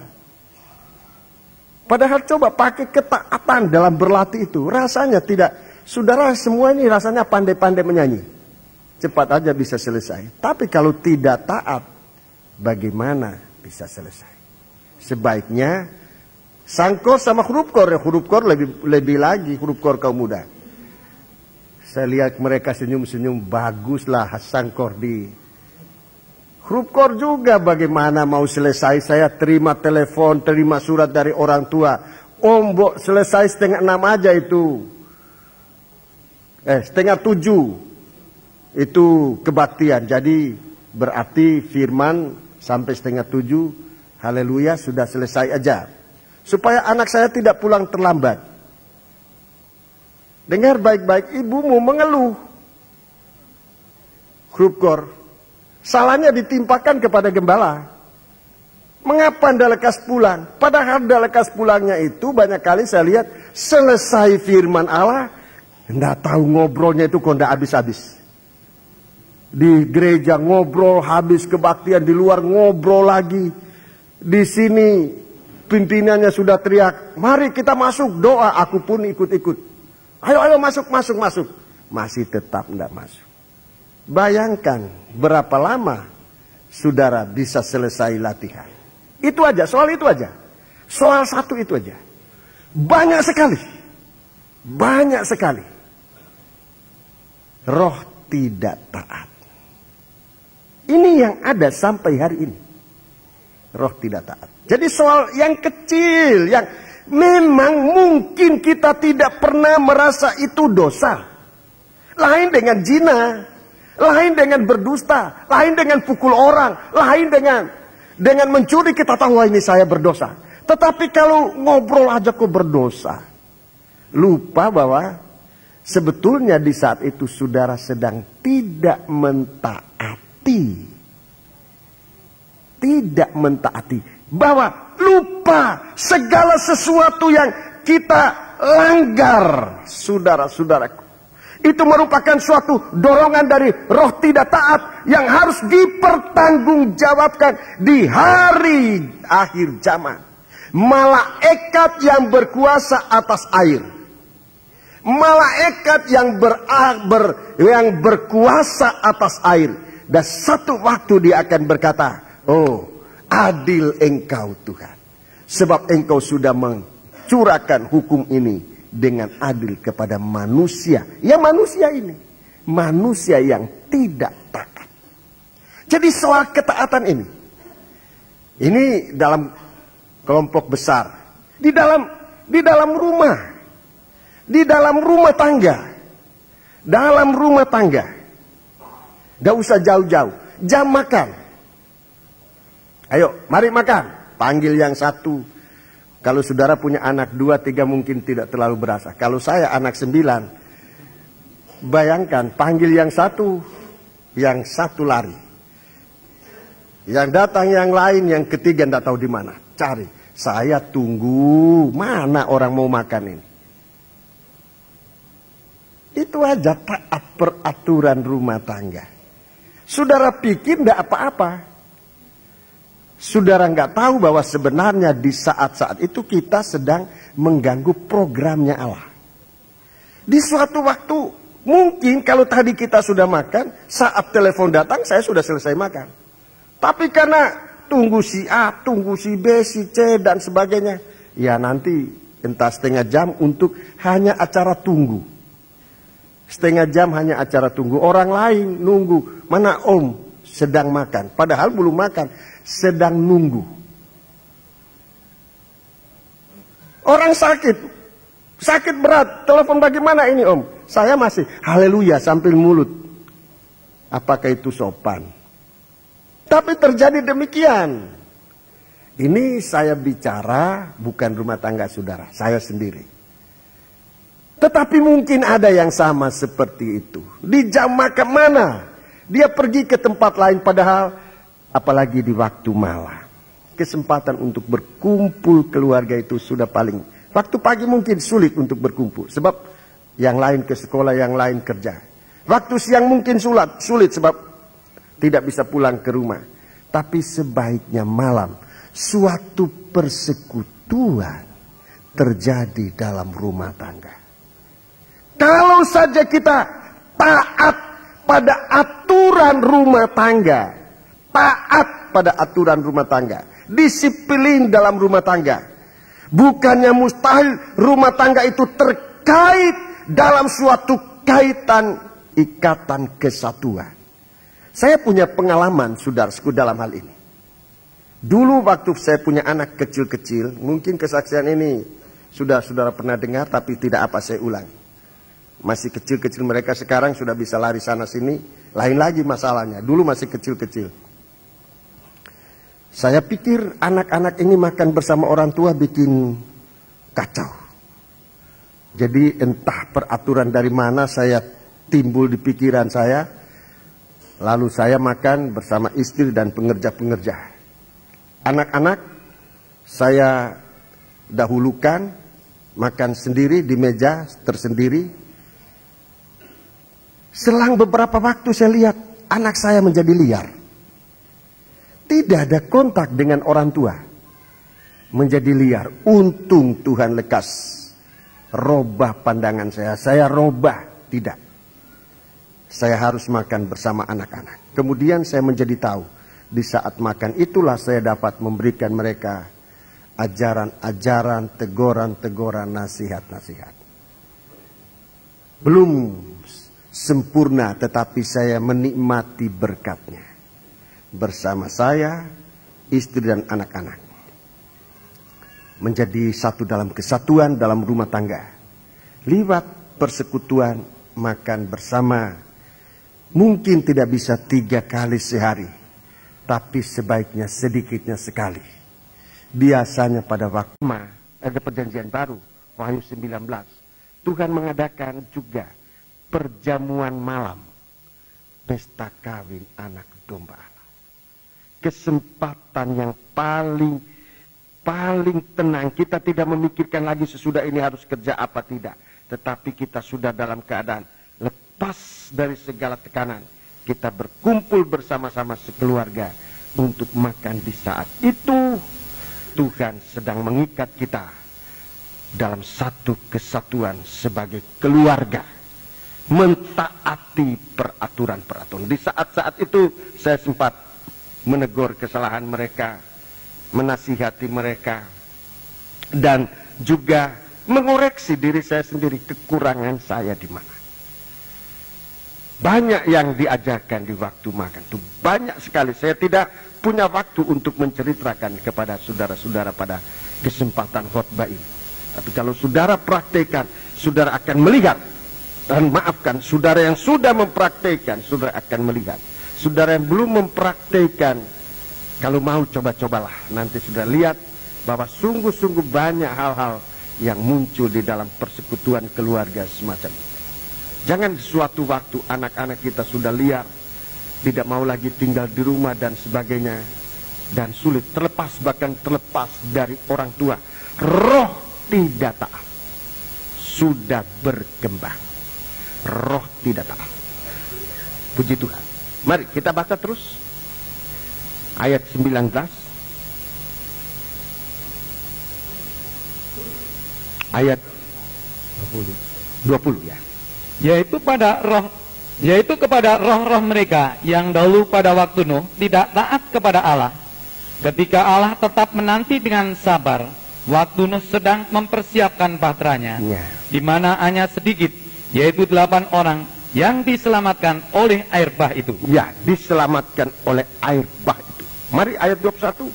[SPEAKER 1] Padahal coba pakai ketaatan dalam berlatih itu. Rasanya tidak. Saudara semua ini rasanya pandai-pandai menyanyi. Cepat aja bisa selesai. Tapi kalau tidak taat, bagaimana bisa selesai? Sebaiknya sangkor sama huruf kor. Huruf kor lebih lagi, huruf kor kaum muda. Saya lihat mereka senyum-senyum, baguslah sangkor di Krupkor juga bagaimana mau selesai, saya terima telepon, terima surat dari orang tua. Om, selesai 5:30 aja itu. 6:30 itu kebaktian. Jadi berarti firman sampai 6:30, haleluya, sudah selesai aja. Supaya anak saya tidak pulang terlambat. Dengar baik-baik, ibumu mengeluh. Krupkor, salahnya ditimpakan kepada gembala. Mengapa anda lekas pulang? Padahal anda lekas pulangnya itu banyak kali saya lihat selesai firman Allah, enggak tahu ngobrolnya itu kok enggak habis-habis. Di gereja ngobrol habis kebaktian, di luar ngobrol lagi. Di sini pimpinannya sudah teriak, mari kita masuk doa, aku pun ikut-ikut. Ayo masuk. Masih tetap enggak masuk. Bayangkan berapa lama saudara bisa selesai latihan. Itu aja, soal itu aja. Soal satu itu aja. Banyak sekali. Roh tidak taat. Ini yang ada sampai hari ini. Roh tidak taat. Jadi soal yang kecil, yang memang mungkin kita tidak pernah merasa itu dosa. Lain dengan zina, lain dengan berdusta, lain dengan pukul orang, lain dengan mencuri, kita tahu ini saya berdosa. Tetapi kalau ngobrol aja kok berdosa. Lupa bahwa sebetulnya di saat itu saudara sedang tidak mentaati. Tidak mentaati. Bahwa lupa segala sesuatu yang kita langgar, saudara-saudaraku. Itu merupakan suatu dorongan dari roh tidak taat yang harus dipertanggungjawabkan di hari akhir zaman. Malaikat yang berkuasa atas air. Malaikat yang berkuasa atas air. Dan satu waktu dia akan berkata, oh, adil engkau Tuhan. Sebab engkau sudah mencurahkan hukum ini dengan adil kepada manusia. Ya manusia ini. Manusia yang tidak taat. Jadi soal ketaatan ini. Ini dalam kelompok besar. Di dalam rumah. Di dalam rumah tangga. Dalam rumah tangga. Gak usah jauh-jauh. Jam makan. Ayo, mari makan. Panggil yang satu. Kalau saudara punya anak 2, 3 mungkin tidak terlalu berasa. Kalau saya anak 9. Bayangkan, panggil yang satu. Yang satu lari. Yang datang yang lain, yang ketiga tidak tahu di mana. Cari. Saya tunggu. Mana orang mau makan ini? Itu aja taat peraturan rumah tangga. Saudara pikir tidak apa-apa. Saudara nggak tahu bahwa sebenarnya di saat-saat itu kita sedang mengganggu programnya Allah. Di suatu waktu mungkin kalau tadi kita sudah makan, saat telepon datang saya sudah selesai makan. Tapi karena tunggu si A, tunggu si B, si C dan sebagainya, ya nanti entah setengah jam untuk hanya acara tunggu. Setengah jam hanya acara tunggu. Orang lain nunggu, mana om sedang makan, padahal belum makan. Sedang nunggu. Orang sakit berat, telepon bagaimana ini om? Saya masih haleluya sambil mulut. Apakah itu sopan? Tapi terjadi demikian. Ini saya bicara bukan rumah tangga saudara, saya sendiri. Tetapi mungkin ada yang sama seperti itu. Di jam makan mana? Dia pergi ke tempat lain padahal apalagi di waktu malam. Kesempatan untuk berkumpul keluarga itu sudah paling. Waktu pagi mungkin sulit untuk berkumpul. Sebab yang lain ke sekolah, yang lain kerja. Waktu siang mungkin sulit sebab tidak bisa pulang ke rumah. Tapi sebaiknya malam. Suatu persekutuan terjadi dalam rumah tangga. Kalau saja kita taat pada aturan rumah tangga. Taat pada aturan rumah tangga. Disiplin dalam rumah tangga. Bukannya mustahil rumah tangga itu terkait dalam suatu kaitan ikatan kesatuan. Saya punya pengalaman, saudaraku, dalam hal ini. Dulu waktu saya punya anak kecil-kecil, mungkin kesaksian ini sudah saudara pernah dengar, tapi tidak apa saya ulangi. Masih kecil-kecil mereka, sekarang sudah bisa lari sana sini, lain lagi masalahnya. Dulu masih kecil-kecil. Saya pikir anak-anak ini makan bersama orang tua bikin kacau. Jadi entah peraturan dari mana saya timbul di pikiran saya. Lalu saya makan bersama istri dan pengerja-pengerja. Anak-anak saya dahulukan makan sendiri di meja tersendiri. Selang beberapa waktu saya lihat anak saya menjadi liar. Tidak ada kontak dengan orang tua. Menjadi liar. Untung Tuhan lekas robah pandangan saya. Saya robah. Tidak. Saya harus makan bersama anak-anak. Kemudian saya menjadi tahu. Di saat makan itulah saya dapat memberikan mereka ajaran-ajaran, teguran-teguran, nasihat-nasihat. Belum sempurna, tetapi saya menikmati berkatnya. Bersama saya, istri dan anak-anak. Menjadi satu dalam kesatuan dalam rumah tangga. Liwat persekutuan, makan bersama. Mungkin tidak bisa 3 kali sehari. Tapi sebaiknya sedikitnya sekali. Biasanya pada waktu ada perjanjian baru, Wahyu 19. Tuhan mengadakan juga perjamuan malam. Pesta kawin anak domba Allah. Kesempatan yang paling tenang. Kita tidak memikirkan lagi sesudah ini harus kerja apa tidak. Tetapi kita sudah dalam keadaan lepas dari segala tekanan. Kita berkumpul bersama-sama sekeluarga untuk makan di saat itu. Tuhan sedang mengikat kita dalam satu kesatuan sebagai keluarga. Mentaati peraturan-peraturan. Di saat-saat itu saya sempat menegur kesalahan mereka, menasihati mereka, dan juga mengoreksi diri saya sendiri, kekurangan saya di mana. Banyak yang diajarkan di waktu makan itu, banyak sekali. Saya tidak punya waktu untuk menceritakan kepada saudara-saudara pada kesempatan khotbah ini. Tapi kalau saudara praktekkan, saudara akan melihat. Dan maafkan, saudara yang sudah mempraktekkan, saudara akan melihat. Saudara yang belum mempraktekkan, kalau mau coba-cobalah. Nanti sudah lihat bahwa sungguh-sungguh banyak hal-hal yang muncul di dalam persekutuan keluarga semacam itu. Jangan suatu waktu anak-anak kita sudah liar, tidak mau lagi tinggal di rumah dan sebagainya, dan sulit terlepas, bahkan terlepas dari orang tua. Roh tidak taat sudah berkembang. Roh tidak taat. Puji Tuhan. Mari kita baca terus ayat 19. Ayat 20 ya.
[SPEAKER 2] Yaitu kepada roh-roh mereka yang dahulu pada waktu Nuh tidak taat kepada Allah. Ketika Allah tetap menanti dengan sabar waktu Nuh sedang mempersiapkan bahteranya, di mana hanya sedikit, yaitu 8 orang yang diselamatkan oleh air bah itu.
[SPEAKER 1] Ya, diselamatkan oleh air bah itu. Mari ayat 21.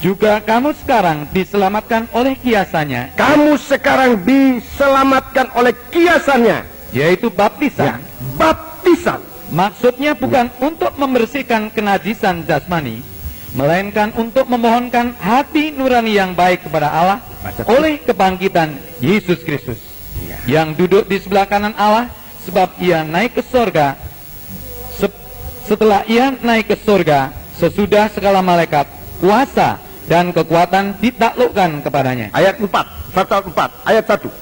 [SPEAKER 2] Juga kamu sekarang diselamatkan oleh kiasannya.
[SPEAKER 1] Kamu sekarang diselamatkan oleh kiasannya,
[SPEAKER 2] yaitu baptisan.
[SPEAKER 1] Ya, baptisan.
[SPEAKER 2] Maksudnya bukan untuk membersihkan kenajisan jasmani, melainkan untuk memohonkan hati nurani yang baik kepada Allah oleh kebangkitan Yesus Kristus, yang duduk di sebelah kanan Allah. Sebab ia naik ke surga. Setelah ia naik ke surga, sesudah segala malaikat, kuasa dan kekuatan ditaklukkan kepadanya.
[SPEAKER 1] Ayat 4, pasal 4, ayat 1.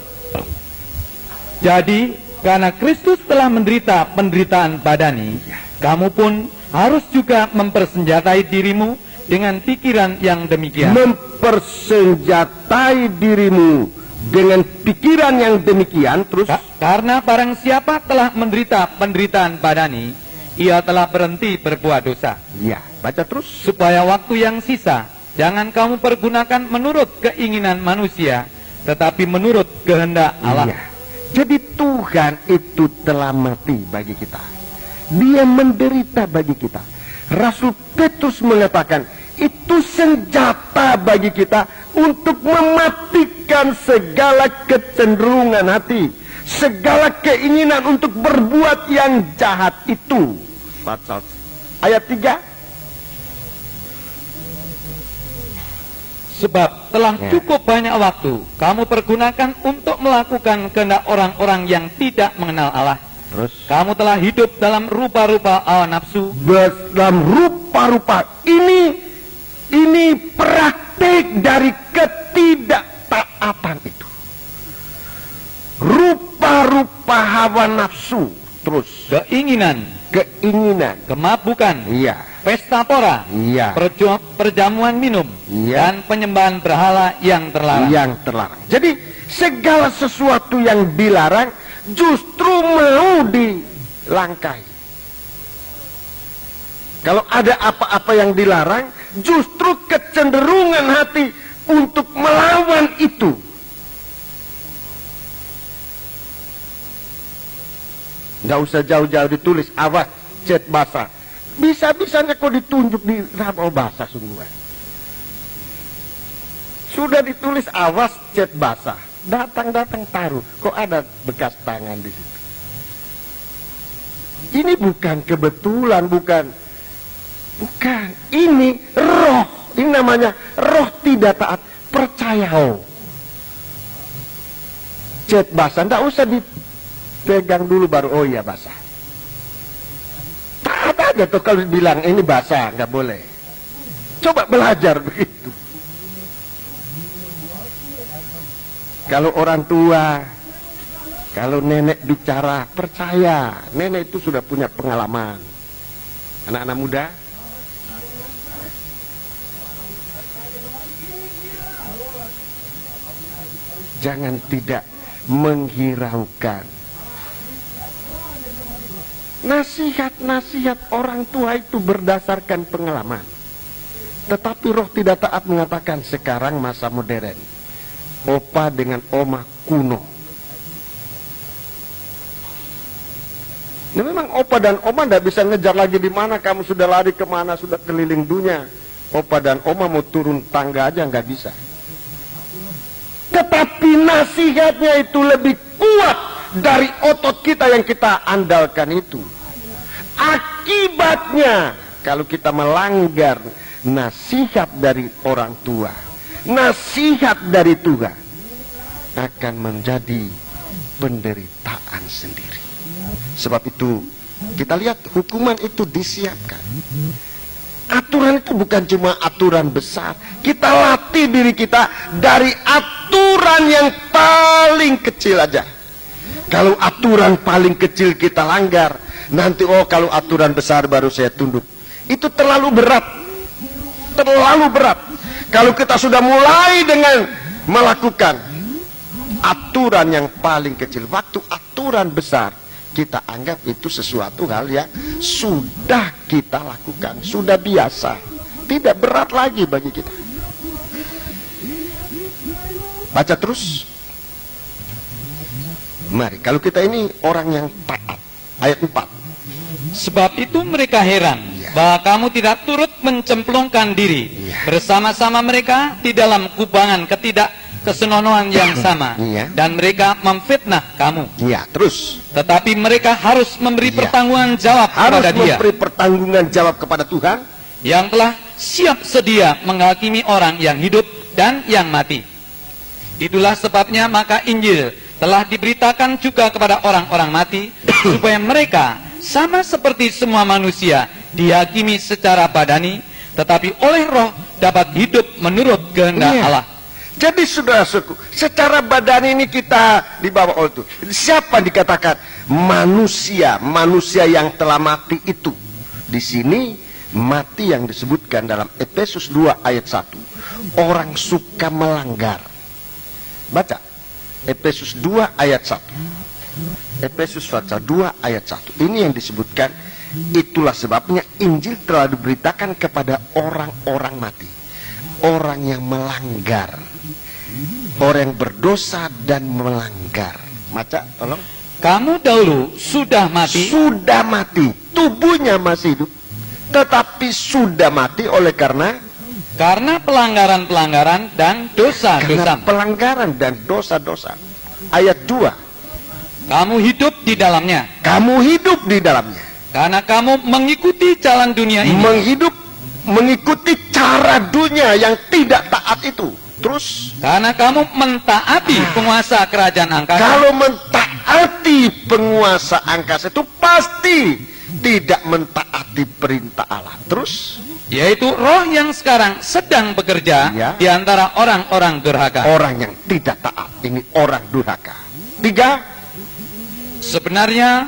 [SPEAKER 2] Jadi karena Kristus telah menderita penderitaan badani, kamu pun harus juga mempersenjatai dirimu dengan pikiran yang demikian.
[SPEAKER 1] Mempersenjatai dirimu dengan pikiran yang demikian. Terus,
[SPEAKER 2] karena barang siapa telah menderita penderitaan badani, ia telah berhenti berbuat dosa.
[SPEAKER 1] Ya, baca terus.
[SPEAKER 2] Supaya waktu yang sisa jangan kamu pergunakan menurut keinginan manusia, tetapi menurut kehendak Allah.
[SPEAKER 1] Ya. Jadi Tuhan itu telah mati bagi kita. Dia menderita bagi kita. Rasul Petrus mengatakan, itu senjata bagi kita untuk mematikan segala kecenderungan hati, segala keinginan untuk berbuat yang jahat itu. Pasal ayat 3.
[SPEAKER 2] Sebab telah cukup banyak waktu kamu pergunakan untuk melakukan kehendak orang-orang yang tidak mengenal Allah.
[SPEAKER 1] Terus
[SPEAKER 2] kamu telah hidup dalam rupa-rupa hawa nafsu.
[SPEAKER 1] Dalam rupa-rupa ini praktik dari ketidaktaatan itu. Rupa-rupa hawa nafsu. Terus
[SPEAKER 2] keinginan, kemabukan, pesta pora, perjamuan minum, dan penyembahan berhala yang terlarang.
[SPEAKER 1] Jadi segala sesuatu yang dilarang justru mau dilangkai. Kalau ada apa-apa yang dilarang, justru kecenderungan hati untuk melawan itu. Nggak usah jauh-jauh ditulis, awas cat basah. Bisa-bisanya kok ditunjuk di ramal basah sungguhan. Sudah ditulis awas cat basah, datang-datang taruh, kok ada bekas tangan di situ. Ini bukan kebetulan, bukan. Ini roh. Ini namanya roh tidak taat. Percaya. Cat basah, nggak usah dipegang dulu baru oh iya basah. Taat aja tuh kalau bilang ini basah, nggak boleh. Coba belajar begitu. Kalau orang tua, kalau nenek bicara, percaya. Nenek itu sudah punya pengalaman. Anak-anak muda, jangan tidak menghiraukan. Nasihat-nasihat orang tua itu berdasarkan pengalaman. Tetapi roh tidak taat mengatakan sekarang masa modern. Opa dengan oma kuno. Nah, memang opa dan oma tidak bisa ngejar lagi di mana kamu sudah lari kemana, sudah keliling dunia. Opa dan oma mau turun tangga aja nggak bisa. Tetapi nasihatnya itu lebih kuat dari otot kita yang kita andalkan itu. Akibatnya kalau kita melanggar nasihat dari orang tua, nasihat dari Tuhan, akan menjadi penderitaan sendiri. Sebab itu kita lihat hukuman itu disiapkan. Aturan itu bukan cuma aturan besar. Kita latih diri kita dari aturan yang paling kecil aja. Kalau aturan paling kecil kita langgar, nanti kalau aturan besar baru saya tunduk. Itu terlalu berat. Terlalu berat. Kalau kita sudah mulai dengan melakukan aturan yang paling kecil, waktu aturan besar kita anggap itu sesuatu hal yang sudah kita lakukan, sudah biasa, tidak berat lagi bagi kita. Baca terus. Mari, kalau kita ini orang yang taat. Ayat 4.
[SPEAKER 2] Sebab itu mereka heran bahwa kamu tidak turut mencemplungkan diri bersama-sama mereka di dalam kubangan ketidakkesenonohan yang sama, dan mereka memfitnah kamu.
[SPEAKER 1] Terus.
[SPEAKER 2] Tetapi mereka harus memberi pertanggungan jawab kepada Dia,
[SPEAKER 1] memberi pertanggungan jawab kepada Tuhan
[SPEAKER 2] yang telah siap sedia menghakimi orang yang hidup dan yang mati. Itulah sebabnya maka Injil telah diberitakan juga kepada orang-orang mati, supaya mereka sama seperti semua manusia dihakimi secara badani, tetapi oleh roh dapat hidup menurut kehendak Allah.
[SPEAKER 1] Jadi saudaraku, secara badani ini kita di bawah itu. Siapa dikatakan manusia? Manusia yang telah mati itu. Di sini mati yang disebutkan dalam Efesus 2 ayat 1. Orang suka melanggar. Baca Efesus 2 ayat 1. Efesus 2 ayat 1. Ini yang disebutkan. Itulah sebabnya Injil telah diberitakan kepada orang-orang mati, orang yang melanggar, orang yang berdosa dan melanggar. Baca tolong.
[SPEAKER 2] Kamu dahulu sudah mati.
[SPEAKER 1] Sudah mati. tubuhnya masih hidup, tetapi sudah mati oleh karena
[SPEAKER 2] pelanggaran-pelanggaran dan dosa-dosa.
[SPEAKER 1] Karena pelanggaran dan dosa-dosa. Ayat 2.
[SPEAKER 2] Kamu hidup di dalamnya.
[SPEAKER 1] Kamu hidup di dalamnya.
[SPEAKER 2] Karena kamu mengikuti jalan dunia ini.
[SPEAKER 1] Mengikuti cara dunia yang tidak taat itu. Terus?
[SPEAKER 2] Karena kamu mentaati penguasa kerajaan angkasa.
[SPEAKER 1] Kalau mentaati penguasa angkasa itu pasti tidak mentaati perintah Allah. Terus?
[SPEAKER 2] Yaitu roh yang sekarang sedang bekerja di antara orang-orang durhaka.
[SPEAKER 1] Orang yang tidak taat, ini orang durhaka. 3.
[SPEAKER 2] Sebenarnya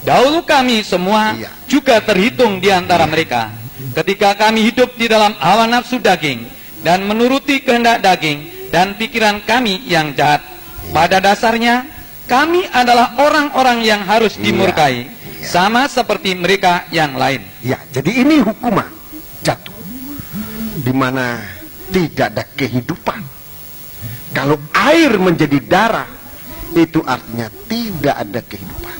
[SPEAKER 2] dahulu kami semua juga terhitung di antara mereka, ketika kami hidup di dalam hawa nafsu daging dan menuruti kehendak daging dan pikiran kami yang jahat. Pada dasarnya kami adalah orang-orang yang harus dimurkai, sama seperti mereka yang lain.
[SPEAKER 1] Ya, jadi ini hukuman jatuh, di mana tidak ada kehidupan. Kalau air menjadi darah, itu artinya tidak ada kehidupan.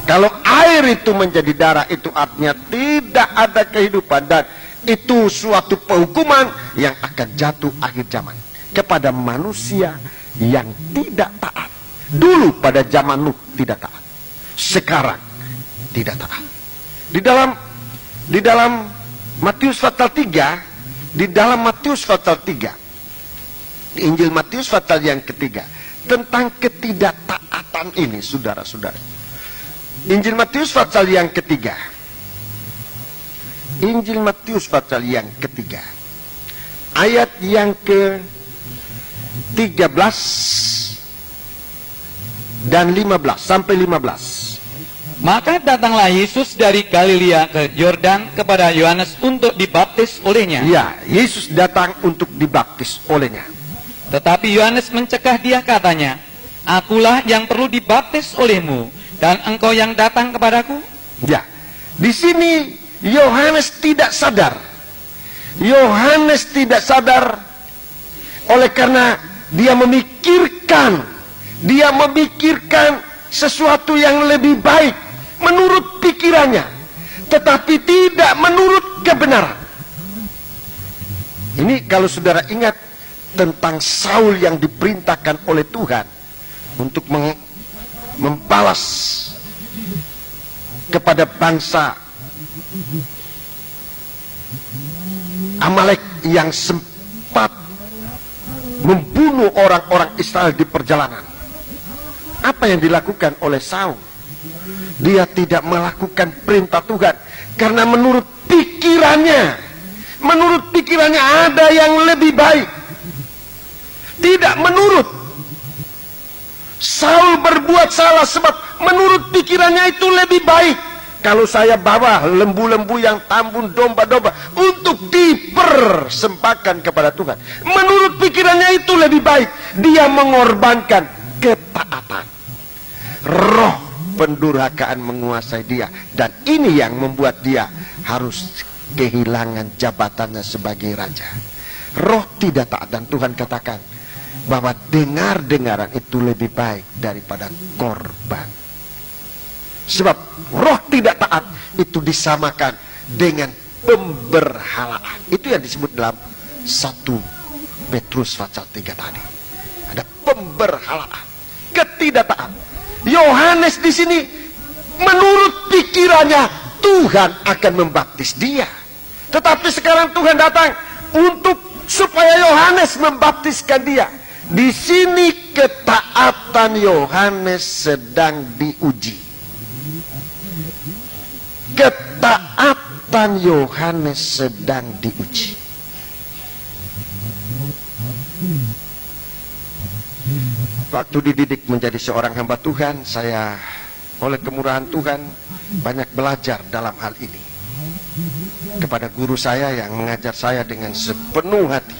[SPEAKER 1] Kalau air itu menjadi darah, itu artinya tidak ada kehidupan. Dan itu suatu penghukuman yang akan jatuh akhir zaman kepada manusia yang tidak taat. Dulu pada zaman Nuh tidak taat, sekarang tidak taat. Di dalam Matius pasal 3, di dalam Matius pasal 3, di Injil Matius pasal yang ketiga, tentang ketidaktaatan ini, saudara-saudara. Injil Matius pasal yang ketiga. Injil Matius pasal yang ketiga, ayat yang ke-13 dan 15 sampai 15.
[SPEAKER 2] Maka datanglah Yesus dari Galilea ke Yordan kepada Yohanes untuk dibaptis olehnya.
[SPEAKER 1] Ya, Yesus datang untuk dibaptis olehnya.
[SPEAKER 2] Tetapi Yohanes mencegah dia, katanya, "Akulah yang perlu dibaptis olehmu, dan engkau yang datang kepadaku?"
[SPEAKER 1] Ya, di sini Yohanes tidak sadar. Yohanes tidak sadar oleh karena dia memikirkan sesuatu yang lebih baik menurut pikirannya, tetapi tidak menurut kebenaran. Ini kalau saudara ingat tentang Saul yang diperintahkan oleh Tuhan untuk membalas kepada bangsa Amalek yang sempat membunuh orang-orang Israel di perjalanan. Apa yang dilakukan oleh Saul? Dia tidak melakukan perintah Tuhan karena menurut pikirannya ada yang lebih baik. Tidak menurut. Saul berbuat salah sebab menurut pikirannya itu lebih baik. Kalau saya bawa lembu-lembu yang tambun, domba-domba untuk dipersembahkan kepada Tuhan, menurut pikirannya itu lebih baik. Dia mengorbankan ketaatan. Roh pendurhakaan menguasai dia, dan ini yang membuat dia harus kehilangan jabatannya sebagai raja. Roh tidak taat, dan Tuhan katakan bahwa dengar-dengaran itu lebih baik daripada korban. Sebab roh tidak taat itu disamakan dengan pemberhalaan. Itu yang disebut dalam 1 Petrus pasal 3 tadi. Ada pemberhalaan, ketidaktaatan. Yohanes di sini menurut pikirannya Tuhan akan membaptis dia, tetapi sekarang Tuhan datang untuk supaya Yohanes membaptiskan dia. Di sini ketaatan Yohanes sedang diuji. Ketaatan Yohanes sedang diuji. Waktu dididik menjadi seorang hamba Tuhan, saya oleh kemurahan Tuhan banyak belajar dalam hal ini. Kepada guru saya yang mengajar saya dengan sepenuh hati.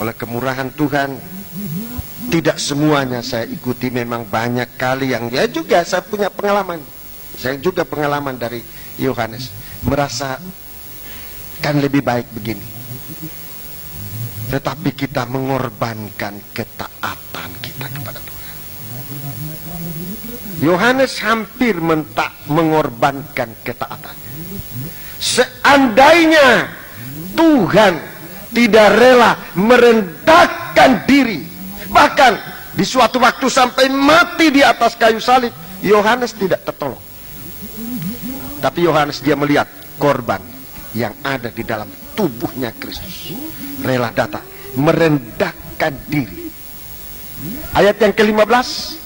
[SPEAKER 1] Oleh kemurahan Tuhan, tidak semuanya saya ikuti, memang banyak kali yang dia juga saya punya pengalaman. Saya juga pengalaman dari Yohanes, merasa kan lebih baik begini. Tetapi kita mengorbankan ketaatan kita kepada Tuhan. Yohanes hampir mengorbankan ketaatannya. Seandainya Tuhan tidak rela merendahkan diri, bahkan di suatu waktu sampai mati di atas kayu salib, Yohanes tidak tertolong. Tapi Yohanes dia melihat korban yang ada di dalam tubuhnya Kristus, rela datang merendahkan diri. Ayat yang ke-15.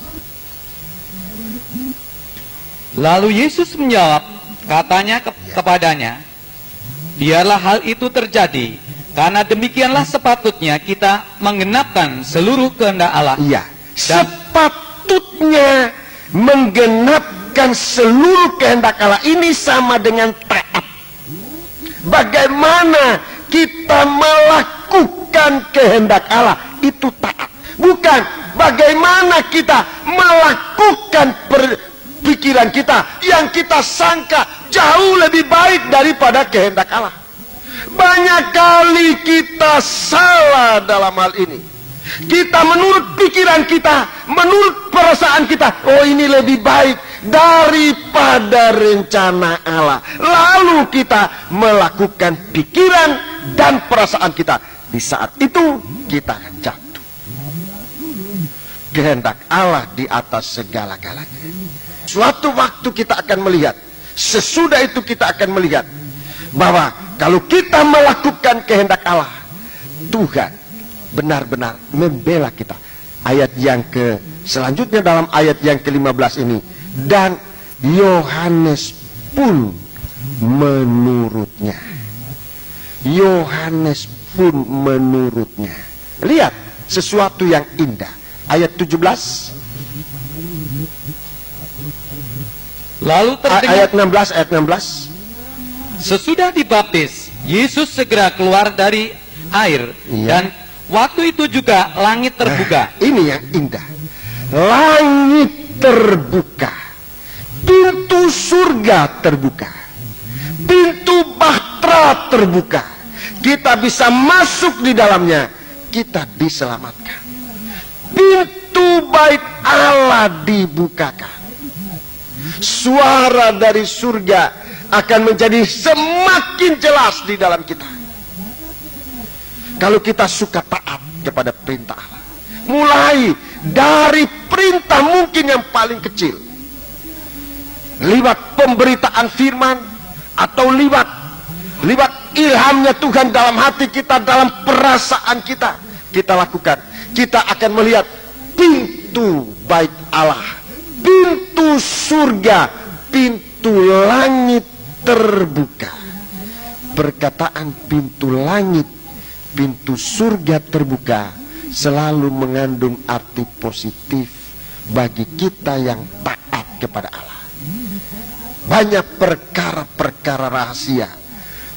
[SPEAKER 2] Lalu Yesus menjawab, katanya kepadanya, biarlah hal itu terjadi, karena demikianlah sepatutnya kita menggenapkan seluruh kehendak Allah.
[SPEAKER 1] Iya, sepatutnya menggenapkan seluruh kehendak Allah. Ini sama dengan taat. Bagaimana kita melakukan kehendak Allah, itu taat. Bukan bagaimana kita melakukan pikiran kita yang kita sangka jauh lebih baik daripada kehendak Allah. Banyak kali kita salah dalam hal ini. Kita menurut pikiran kita, menurut perasaan kita, oh ini lebih baik daripada rencana Allah. Lalu kita melakukan pikiran dan perasaan kita. Di saat itu kita akan jatuh. Kehendak Allah di atas segala-galanya. Suatu waktu kita akan melihat, sesudah itu kita akan melihat bahwa kalau kita melakukan kehendak Allah, Tuhan benar-benar membela kita. Ayat yang selanjutnya dalam ayat yang ke-15 ini, dan Yohanes pun menurutnya. Yohanes pun menurutnya. Lihat sesuatu yang indah. Ayat 17.
[SPEAKER 2] Lalu
[SPEAKER 1] ayat 16.
[SPEAKER 2] Sesudah dibaptis, Yesus segera keluar dari air, dan waktu itu juga langit terbuka.
[SPEAKER 1] Ini yang indah. Langit terbuka, pintu surga terbuka, pintu bahtera terbuka. Kita bisa masuk di dalamnya, kita diselamatkan. Pintu bait Allah dibukakan. Suara dari surga akan menjadi semakin jelas di dalam kita. Kalau kita suka taat kepada perintah Allah, mulai dari perintah mungkin yang paling kecil, lewat pemberitaan firman, atau lewat ilhamnya Tuhan dalam hati kita, dalam perasaan kita, kita lakukan, kita akan melihat pintu bait Allah, pintu surga, pintu langit terbuka. Perkataan pintu langit, pintu surga terbuka selalu mengandung arti positif bagi kita yang taat kepada Allah. Banyak perkara-perkara rahasia,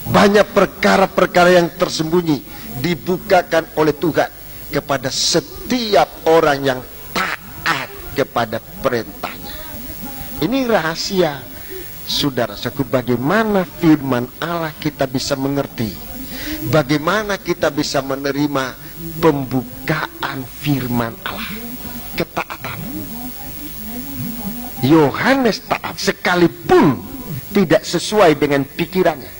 [SPEAKER 1] banyak perkara-perkara yang tersembunyi dibukakan oleh Tuhan kepada setiap orang yang taat kepada perintahnya. Ini rahasia, saudara-saudaraku, bagaimana firman Allah kita bisa mengerti, bagaimana kita bisa menerima pembukaan firman Allah. Ketaatan. Yohanes taat sekalipun tidak sesuai dengan pikirannya.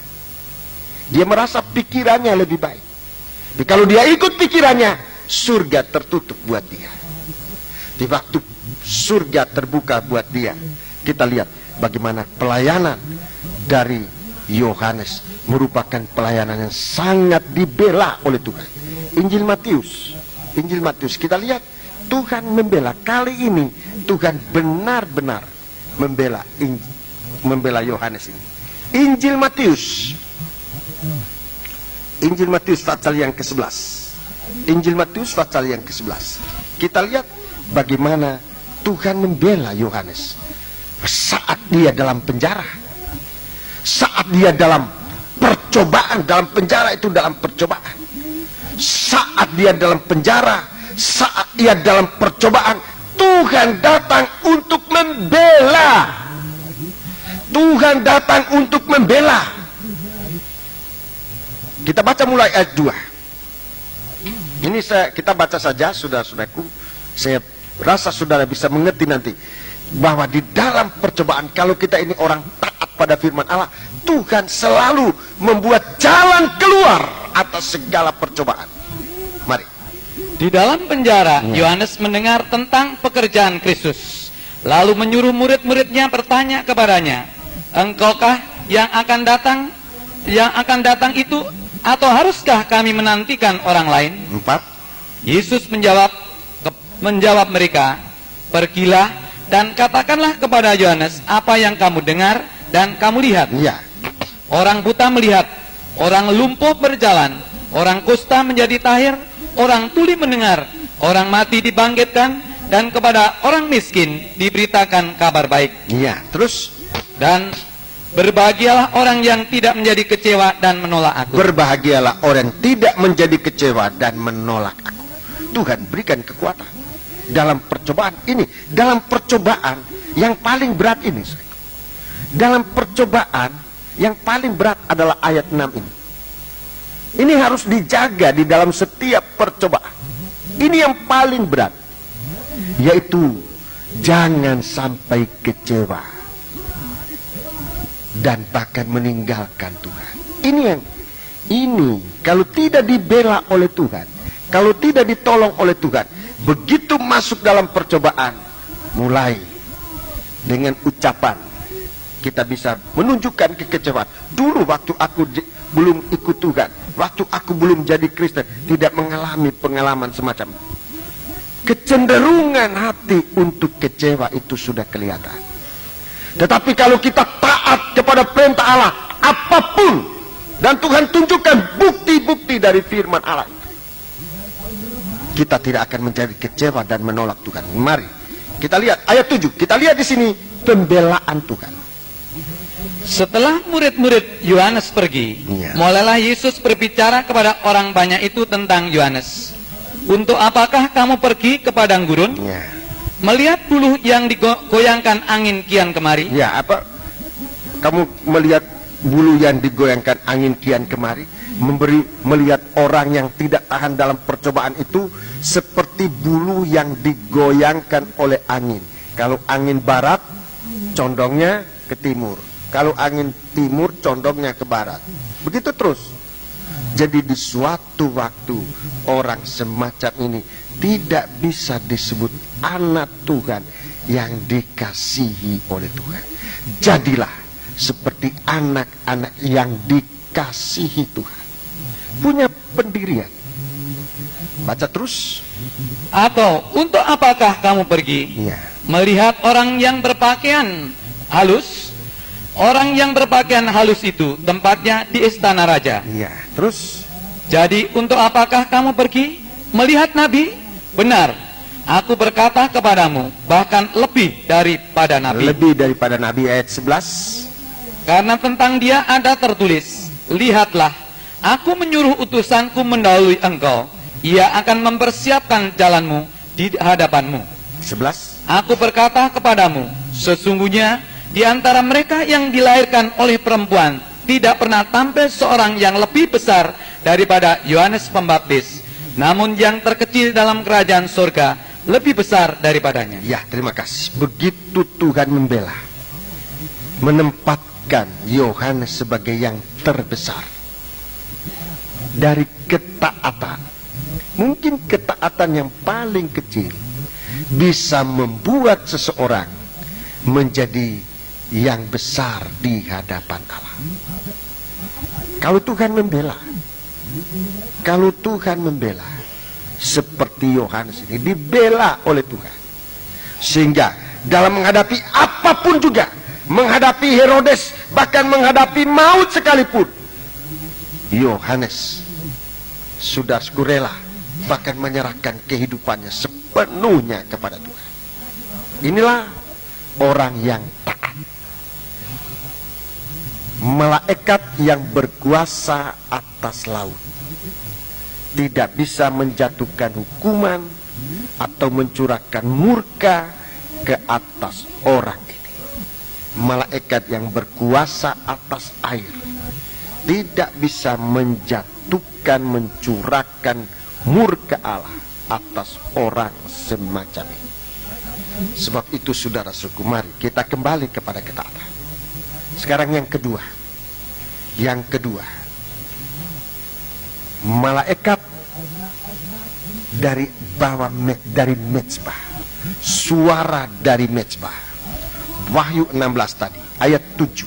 [SPEAKER 1] Dia merasa pikirannya lebih baik. Tapi kalau dia ikut pikirannya, surga tertutup buat dia. Di waktu surga terbuka buat dia, kita lihat bagaimana pelayanan dari Yohanes merupakan pelayanan yang sangat dibela oleh Tuhan. Injil Matius kita lihat Tuhan membela. Kali ini Tuhan benar-benar membela Yohanes ini. Injil Matius pasal yang ke-11. Injil Matius pasal yang ke-11. Kita lihat bagaimana Tuhan membela Yohanes saat dia dalam penjara, saat dia dalam percobaan. Dalam penjara itu dalam percobaan. Saat dia dalam penjara, saat dia dalam percobaan, Tuhan datang untuk membela. Tuhan datang untuk membela. Kita baca mulai ayat 2. Ini kita baca saja, saudara-saudaraku. Saya rasa saudara bisa mengerti nanti. bahwa di dalam percobaan, kalau kita ini orang taat pada firman Allah, Tuhan selalu membuat jalan keluar atas segala percobaan. Mari.
[SPEAKER 2] Di dalam penjara, Yohanes mendengar tentang pekerjaan Kristus, lalu menyuruh murid-muridnya bertanya kepadanya, "Engkaukah yang akan datang itu, atau haruskah kami menantikan orang lain?"
[SPEAKER 1] 4.
[SPEAKER 2] Yesus menjawab mereka, "Pergilah dan katakanlah kepada Yohanes apa yang kamu dengar dan kamu lihat.
[SPEAKER 1] Ya.
[SPEAKER 2] Orang buta melihat, orang lumpuh berjalan, orang kusta menjadi tahir, orang tuli mendengar, orang mati dibangkitkan, dan kepada orang miskin diberitakan kabar baik."
[SPEAKER 1] Iya, terus?
[SPEAKER 2] Dan berbahagialah orang yang tidak menjadi kecewa dan menolak aku.
[SPEAKER 1] Berbahagialah orang yang tidak menjadi kecewa dan menolak aku. Tuhan berikan kekuatan dalam percobaan ini. Dalam percobaan yang paling berat ini, dalam percobaan yang paling berat adalah ayat 6 ini. Ini harus dijaga di dalam setiap percobaan. Ini yang paling berat, yaitu jangan sampai kecewa dan bahkan meninggalkan Tuhan. Ini kalau tidak dibela oleh Tuhan, kalau tidak ditolong oleh Tuhan, begitu masuk dalam percobaan, mulai dengan ucapan kita bisa menunjukkan kekecewaan. Dulu waktu aku belum ikut Tuhan, waktu aku belum jadi Kristen, tidak mengalami pengalaman semacam, kecenderungan hati untuk kecewa itu sudah kelihatan. Tetapi kalau kita taat kepada perintah Allah, apapun, dan Tuhan tunjukkan bukti-bukti dari firman Allah, kita tidak akan menjadi kecewa dan menolak Tuhan. Mari kita lihat ayat 7. Kita lihat di sini pembelaan Tuhan.
[SPEAKER 2] Setelah murid-murid Yohanes pergi, mulailah Yesus berbicara kepada orang banyak itu tentang Yohanes. "Untuk apakah kamu pergi ke padang gurun? Melihat buluh yang digoyangkan angin kian kemari?"
[SPEAKER 1] Ya, apa? Kamu melihat bulu yang digoyangkan angin kian kemari? Melihat orang yang tidak tahan dalam percobaan itu seperti bulu yang digoyangkan oleh angin. Kalau angin barat, condongnya ke timur. Kalau angin timur, condongnya ke barat. Begitu terus. Jadi di suatu waktu, orang semacam ini tidak bisa disebut anak Tuhan yang dikasihi oleh Tuhan. Jadilah seperti anak-anak yang dikasihi Tuhan, punya pendirian. Baca terus.
[SPEAKER 2] "Atau untuk apakah kamu pergi? Melihat orang yang berpakaian halus? Orang yang berpakaian halus itu tempatnya di istana raja."
[SPEAKER 1] Terus.
[SPEAKER 2] "Jadi untuk apakah kamu pergi? Melihat nabi? Benar, aku berkata kepadamu, bahkan lebih daripada nabi."
[SPEAKER 1] Lebih daripada nabi, ayat 11.
[SPEAKER 2] "Karena tentang dia ada tertulis, lihatlah, aku menyuruh utusanku mendahului engkau. Ia akan mempersiapkan jalanmu di hadapanmu."
[SPEAKER 1] 11.
[SPEAKER 2] "Aku berkata kepadamu, sesungguhnya di antara mereka yang dilahirkan oleh perempuan tidak pernah tampil seorang yang lebih besar daripada Yohanes Pembaptis. Namun yang terkecil dalam kerajaan surga lebih besar daripadanya."
[SPEAKER 1] Ya, terima kasih. Begitu Tuhan membela, menempatkan Yohanes sebagai yang terbesar dari ketaatan. Mungkin ketaatan yang paling kecil bisa membuat seseorang menjadi yang besar di hadapan Allah. Kalau Tuhan membela, seperti Yohanes ini dibela oleh Tuhan, sehingga dalam menghadapi apapun juga, menghadapi Herodes, bahkan menghadapi maut sekalipun, Yohanes sudah rela bahkan menyerahkan kehidupannya sepenuhnya kepada Tuhan. Inilah orang yang taat. Malaikat yang berkuasa atas laut tidak bisa menjatuhkan hukuman atau mencurahkan murka ke atas orang ini. Malaikat yang berkuasa atas air tidak bisa menjatuhkan, mencurahkan murka Allah atas orang semacam ini. Sebab itu saudara-saudaraku, mari kita kembali kepada ketaatan. Sekarang yang kedua. Yang kedua, malaikat dari bawah dari mezbah, suara dari mezbah. Wahyu 16 tadi, ayat 7.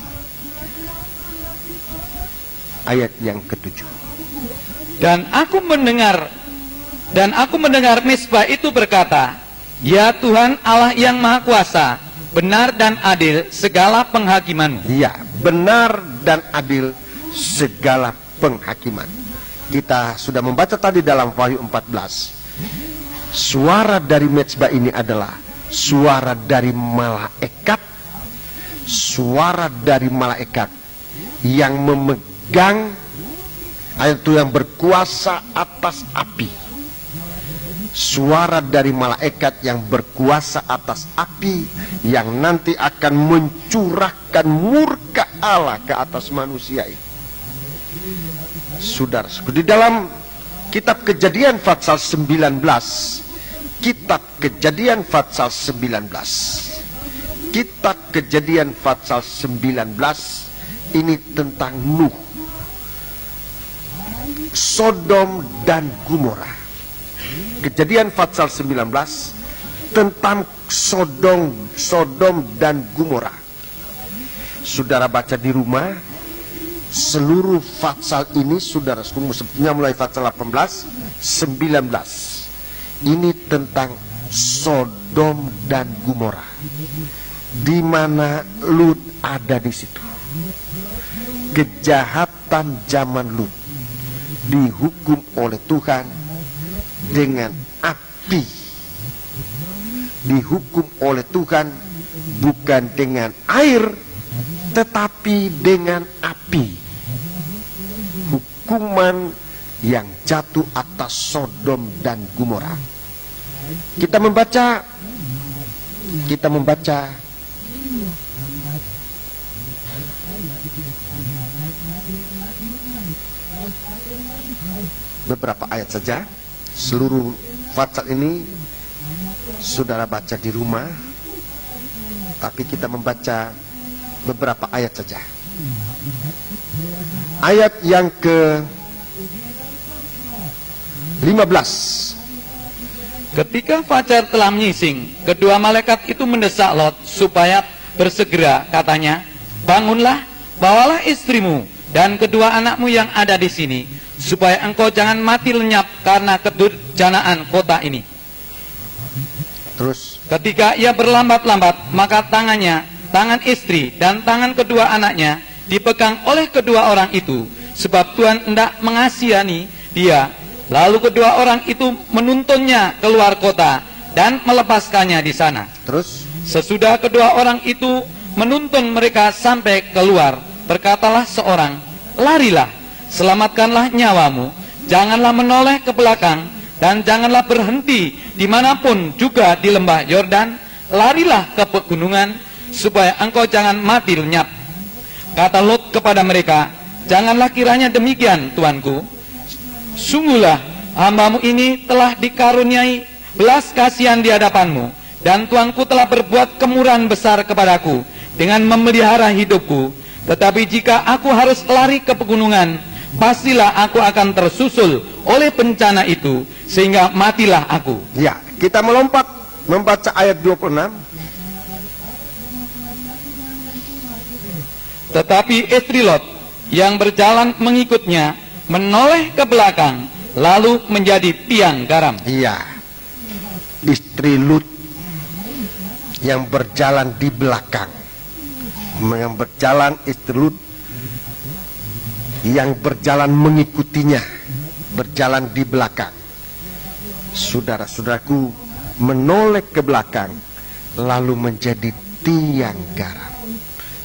[SPEAKER 1] Ayat yang ke-7.
[SPEAKER 2] Dan aku mendengar mezbah itu berkata, ya Tuhan Allah yang Maha Kuasa, benar dan adil segala penghakiman.
[SPEAKER 1] Ya, benar dan adil segala penghakiman. Kita sudah membaca tadi dalam Wahyu 14. Suara dari mezbah ini adalah suara dari malaikat. Suara dari malaikat yang memegang, itu yang berkuasa atas api. Suara dari malaikat yang berkuasa atas api, yang nanti akan mencurahkan murka Allah ke atas manusia ini. Saudara, di dalam kitab Kejadian pasal 19, kitab Kejadian pasal 19, kitab Kejadian pasal 19 ini tentang Nuh, Sodom dan Gomora. Kejadian pasal 19 tentang Sodom dan Gomora. Saudara baca di rumah seluruh pasal ini, saudara, sebetulnya mulai pasal 18, 19. Ini tentang Sodom dan Gomora, di mana Lut ada di situ. Kejahatan zaman Lut dihukum oleh Tuhan dengan api. Dihukum oleh Tuhan bukan dengan air, tetapi dengan api. Hukuman yang jatuh atas Sodom dan Gomora. Kita membaca beberapa ayat saja. Seluruh pasal ini saudara baca di rumah, tapi kita membaca beberapa ayat saja. Ayat yang ke-15.
[SPEAKER 2] Ketika fajar telah menyising, kedua malaikat itu mendesak Lot supaya bersegera. Katanya, bangunlah, bawalah istrimu dan kedua anakmu yang ada di sini, supaya engkau jangan mati lenyap karena kedurjanaan kota ini.
[SPEAKER 1] Terus,
[SPEAKER 2] ketika ia berlambat-lambat, maka tangan istri dan tangan kedua anaknya dipegang oleh kedua orang itu, sebab Tuhan hendak mengasihani dia. Lalu kedua orang itu menuntunnya keluar kota dan melepaskannya di sana.
[SPEAKER 1] Terus,
[SPEAKER 2] sesudah kedua orang itu menuntun mereka sampai keluar, berkatalah seorang, larilah, selamatkanlah nyawamu, janganlah menoleh ke belakang, dan janganlah berhenti dimanapun juga di lembah Yordan, larilah ke pegunungan, supaya engkau jangan mati lenyap. Kata Lot kepada mereka, janganlah kiranya demikian, tuanku. Sungguhlah hambamu ini telah dikaruniai belas kasihan di hadapanmu, dan tuanku telah berbuat kemurahan besar kepadaku dengan memelihara hidupku. Tetapi jika aku harus lari ke pegunungan, pastilah aku akan tersusul oleh bencana itu, sehingga matilah aku.
[SPEAKER 1] Ya, kita melompat membaca ayat 26.
[SPEAKER 2] Tetapi istri Lot yang berjalan mengikutnya menoleh ke belakang, lalu menjadi tiang garam.
[SPEAKER 1] Iya, istri Lut yang berjalan di belakang, yang berjalan, istri Lut yang berjalan mengikutinya, berjalan di belakang. Saudara-saudaraku, menoleh ke belakang lalu menjadi tiang garam.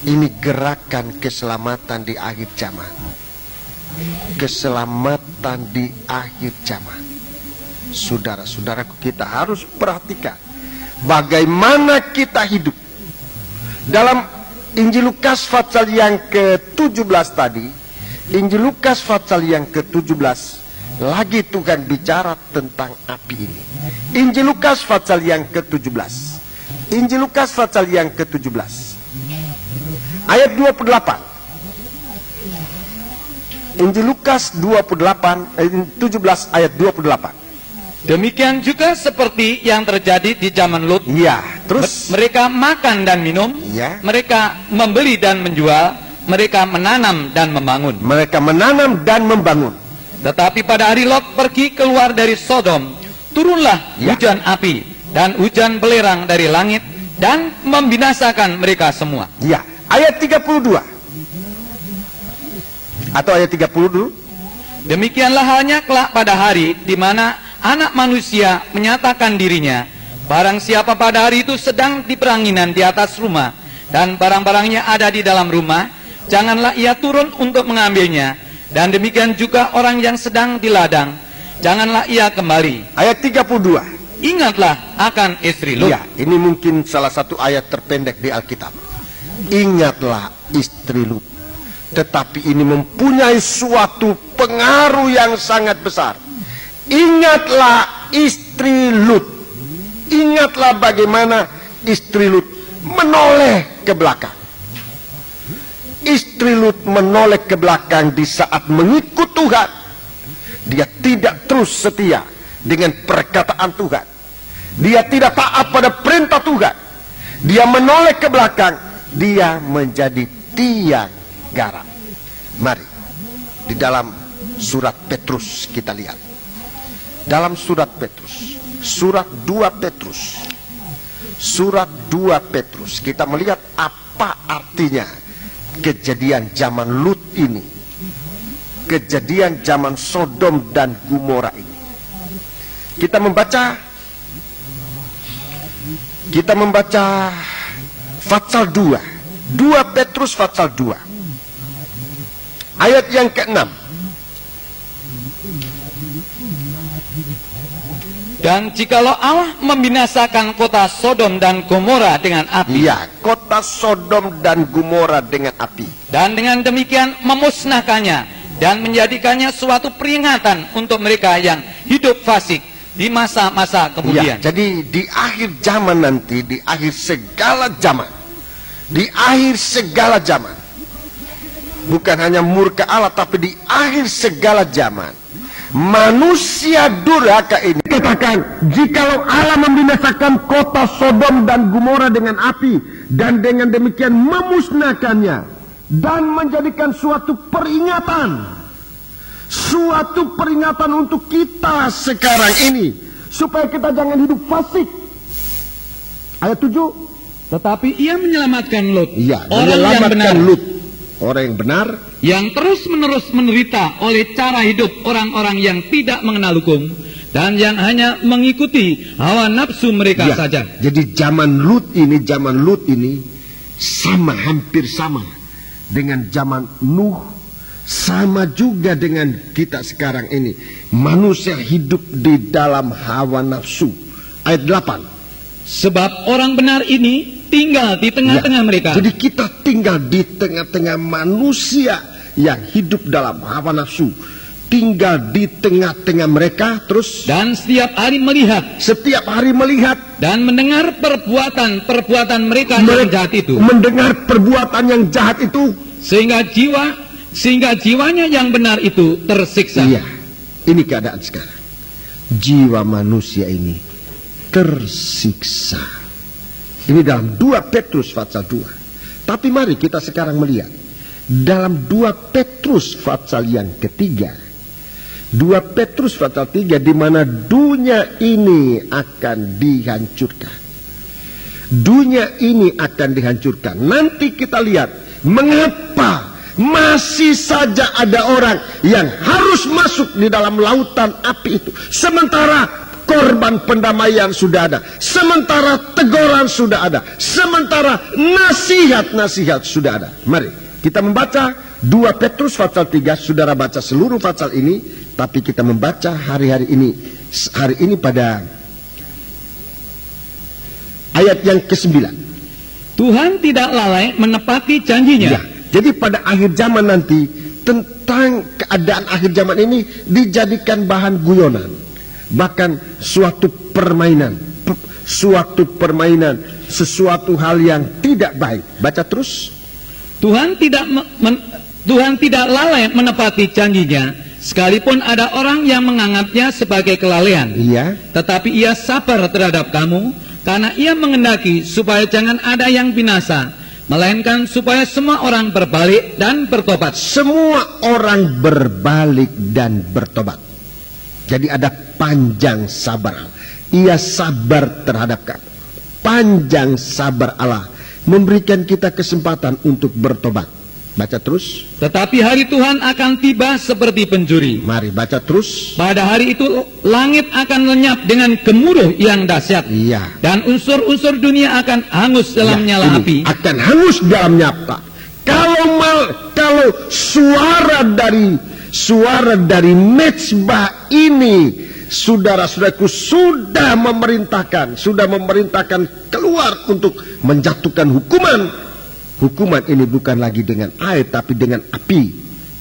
[SPEAKER 1] Ini gerakan keselamatan di akhir zaman. Keselamatan di akhir zaman. Saudara-saudaraku, kita harus perhatikan bagaimana kita hidup. Dalam Injil Lukas pasal yang ke-17 tadi, Injil Lukas pasal yang ke-17, lagi Tuhan bicara tentang api ini. Injil Lukas pasal yang ke-17, Injil Lukas pasal yang ke-17 ayat 28. Injil Lukas 17 ayat 28.
[SPEAKER 2] Demikian juga seperti yang terjadi di zaman Lut.
[SPEAKER 1] Ya, terus
[SPEAKER 2] mereka makan dan minum,
[SPEAKER 1] ya.
[SPEAKER 2] Mereka membeli dan menjual, mereka menanam dan membangun.
[SPEAKER 1] Mereka menanam dan membangun.
[SPEAKER 2] Tetapi pada hari Lot pergi keluar dari Sodom, turunlah hujan api dan hujan belerang dari langit dan membinasakan mereka semua.
[SPEAKER 1] Ya, ayat 32 atau ayat 30 dulu.
[SPEAKER 2] Demikianlah halnya kelak pada hari di mana Anak Manusia menyatakan dirinya. Barang siapa pada hari itu sedang di peranginan di atas rumah dan barang-barangnya ada di dalam rumah, janganlah ia turun untuk mengambilnya. Dan demikian juga orang yang sedang di ladang, janganlah ia kembali.
[SPEAKER 1] Ayat 32.
[SPEAKER 2] Ingatlah akan istri Lut.
[SPEAKER 1] Ya, ini mungkin salah satu ayat terpendek di Alkitab. Ingatlah istri Lut. Tetapi ini mempunyai suatu pengaruh yang sangat besar. Ingatlah istri Lut. Ingatlah bagaimana istri Lut menoleh ke belakang. Istri Lut menoleh ke belakang di saat mengikut Tuhan. Dia tidak terus setia dengan perkataan Tuhan. Dia tidak taat pada perintah Tuhan. Dia menoleh ke belakang. Dia menjadi tiang garam. Mari di dalam surat Petrus kita lihat. Dalam surat Petrus, surat 2 Petrus, surat 2 Petrus, kita melihat apa artinya kejadian zaman Lut ini, kejadian zaman Sodom dan Gomora ini. Kita membaca pasal 2 Petrus pasal 2 ayat yang ke-6.
[SPEAKER 2] Dan jikalau Allah membinasakan kota Sodom dan Gomora dengan api,
[SPEAKER 1] ya, kota Sodom dan Gomora dengan api,
[SPEAKER 2] dan dengan demikian memusnahkannya dan menjadikannya suatu peringatan untuk mereka yang hidup fasik di masa-masa kemudian.
[SPEAKER 1] Ya, jadi di akhir zaman nanti, di akhir segala zaman, di akhir segala zaman, bukan hanya murka Allah, tapi di akhir segala zaman, manusia durhaka ini katakan, jikalau Allah membinasakan kota Sodom dan Gomora dengan api dan dengan demikian memusnahkannya dan menjadikan suatu peringatan untuk kita sekarang ini supaya kita jangan hidup fasik. Ayat 7.
[SPEAKER 2] Tetapi ia menyelamatkan Lut,
[SPEAKER 1] ya,
[SPEAKER 2] orang yang benar,
[SPEAKER 1] Lut, orang yang benar,
[SPEAKER 2] yang terus-menerus menderita oleh cara hidup orang-orang yang tidak mengenal hukum dan yang hanya mengikuti hawa nafsu mereka saja.
[SPEAKER 1] Jadi zaman Lut ini sama, hampir sama dengan zaman Nuh, sama juga dengan kita sekarang ini. Manusia hidup di dalam hawa nafsu. Ayat 8.
[SPEAKER 2] Sebab orang benar ini tinggal di tengah-tengah mereka.
[SPEAKER 1] Jadi kita tinggal di tengah-tengah manusia yang hidup dalam hawa nafsu. Tinggal di tengah-tengah mereka, terus
[SPEAKER 2] dan setiap hari melihat dan mendengar perbuatan mereka yang jahat itu.
[SPEAKER 1] Mendengar perbuatan yang jahat itu,
[SPEAKER 2] sehingga jiwanya yang benar itu tersiksa.
[SPEAKER 1] Iya, ini keadaan sekarang. Jiwa manusia ini tersiksa. Ini dalam 2 Petrus pasal 2. Tapi mari kita sekarang melihat dalam 2 Petrus pasal yang ketiga. 2 Petrus pasal 3, di mana dunia ini akan dihancurkan. Dunia ini akan dihancurkan. Nanti kita lihat mengapa masih saja ada orang yang harus masuk di dalam lautan api itu. Sementara korban pendamaian sudah ada, sementara teguran sudah ada, sementara nasihat-nasihat sudah ada. Mari kita membaca 2 Petrus pasal 3. Saudara baca seluruh pasal ini, tapi kita membaca hari ini pada ayat yang ke-9.
[SPEAKER 2] Tuhan tidak lalai menepati janjinya.
[SPEAKER 1] Ya, jadi pada akhir zaman nanti, tentang keadaan akhir zaman ini dijadikan bahan guyonan, bahkan suatu permainan sesuatu hal yang tidak baik. Baca terus.
[SPEAKER 2] Tuhan tidak lalai menepati janjinya, sekalipun ada orang yang menganggapnya sebagai kelalaian.
[SPEAKER 1] Iya.
[SPEAKER 2] Tetapi ia sabar terhadap kamu, karena ia mengendaki supaya jangan ada yang binasa, melainkan supaya semua orang berbalik dan bertobat.
[SPEAKER 1] Semua orang berbalik dan bertobat. Jadi ada panjang sabar. Ia sabar terhadap kamu. Panjang sabar Allah memberikan kita kesempatan untuk bertobat. Baca terus.
[SPEAKER 2] Tetapi hari Tuhan akan tiba seperti pencuri.
[SPEAKER 1] Mari baca terus.
[SPEAKER 2] Pada hari itu langit akan lenyap dengan gemuruh yang dahsyat.
[SPEAKER 1] Iya.
[SPEAKER 2] Dan unsur-unsur dunia akan hangus dalam nyala api.
[SPEAKER 1] Akan hangus dalam nyala. Kalau suara dari mezbah ini, saudara-saudaraku, sudah memerintahkan keluar untuk menjatuhkan hukuman. Hukuman ini bukan lagi dengan air, tapi dengan api.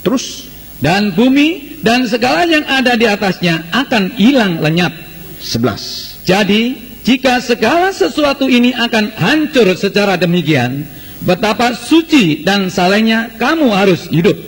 [SPEAKER 1] Terus.
[SPEAKER 2] Dan bumi dan segala yang ada di atasnya akan hilang lenyap.
[SPEAKER 1] 11.
[SPEAKER 2] Jadi, jika segala sesuatu ini akan hancur secara demikian, betapa suci dan salehnya kamu harus hidup.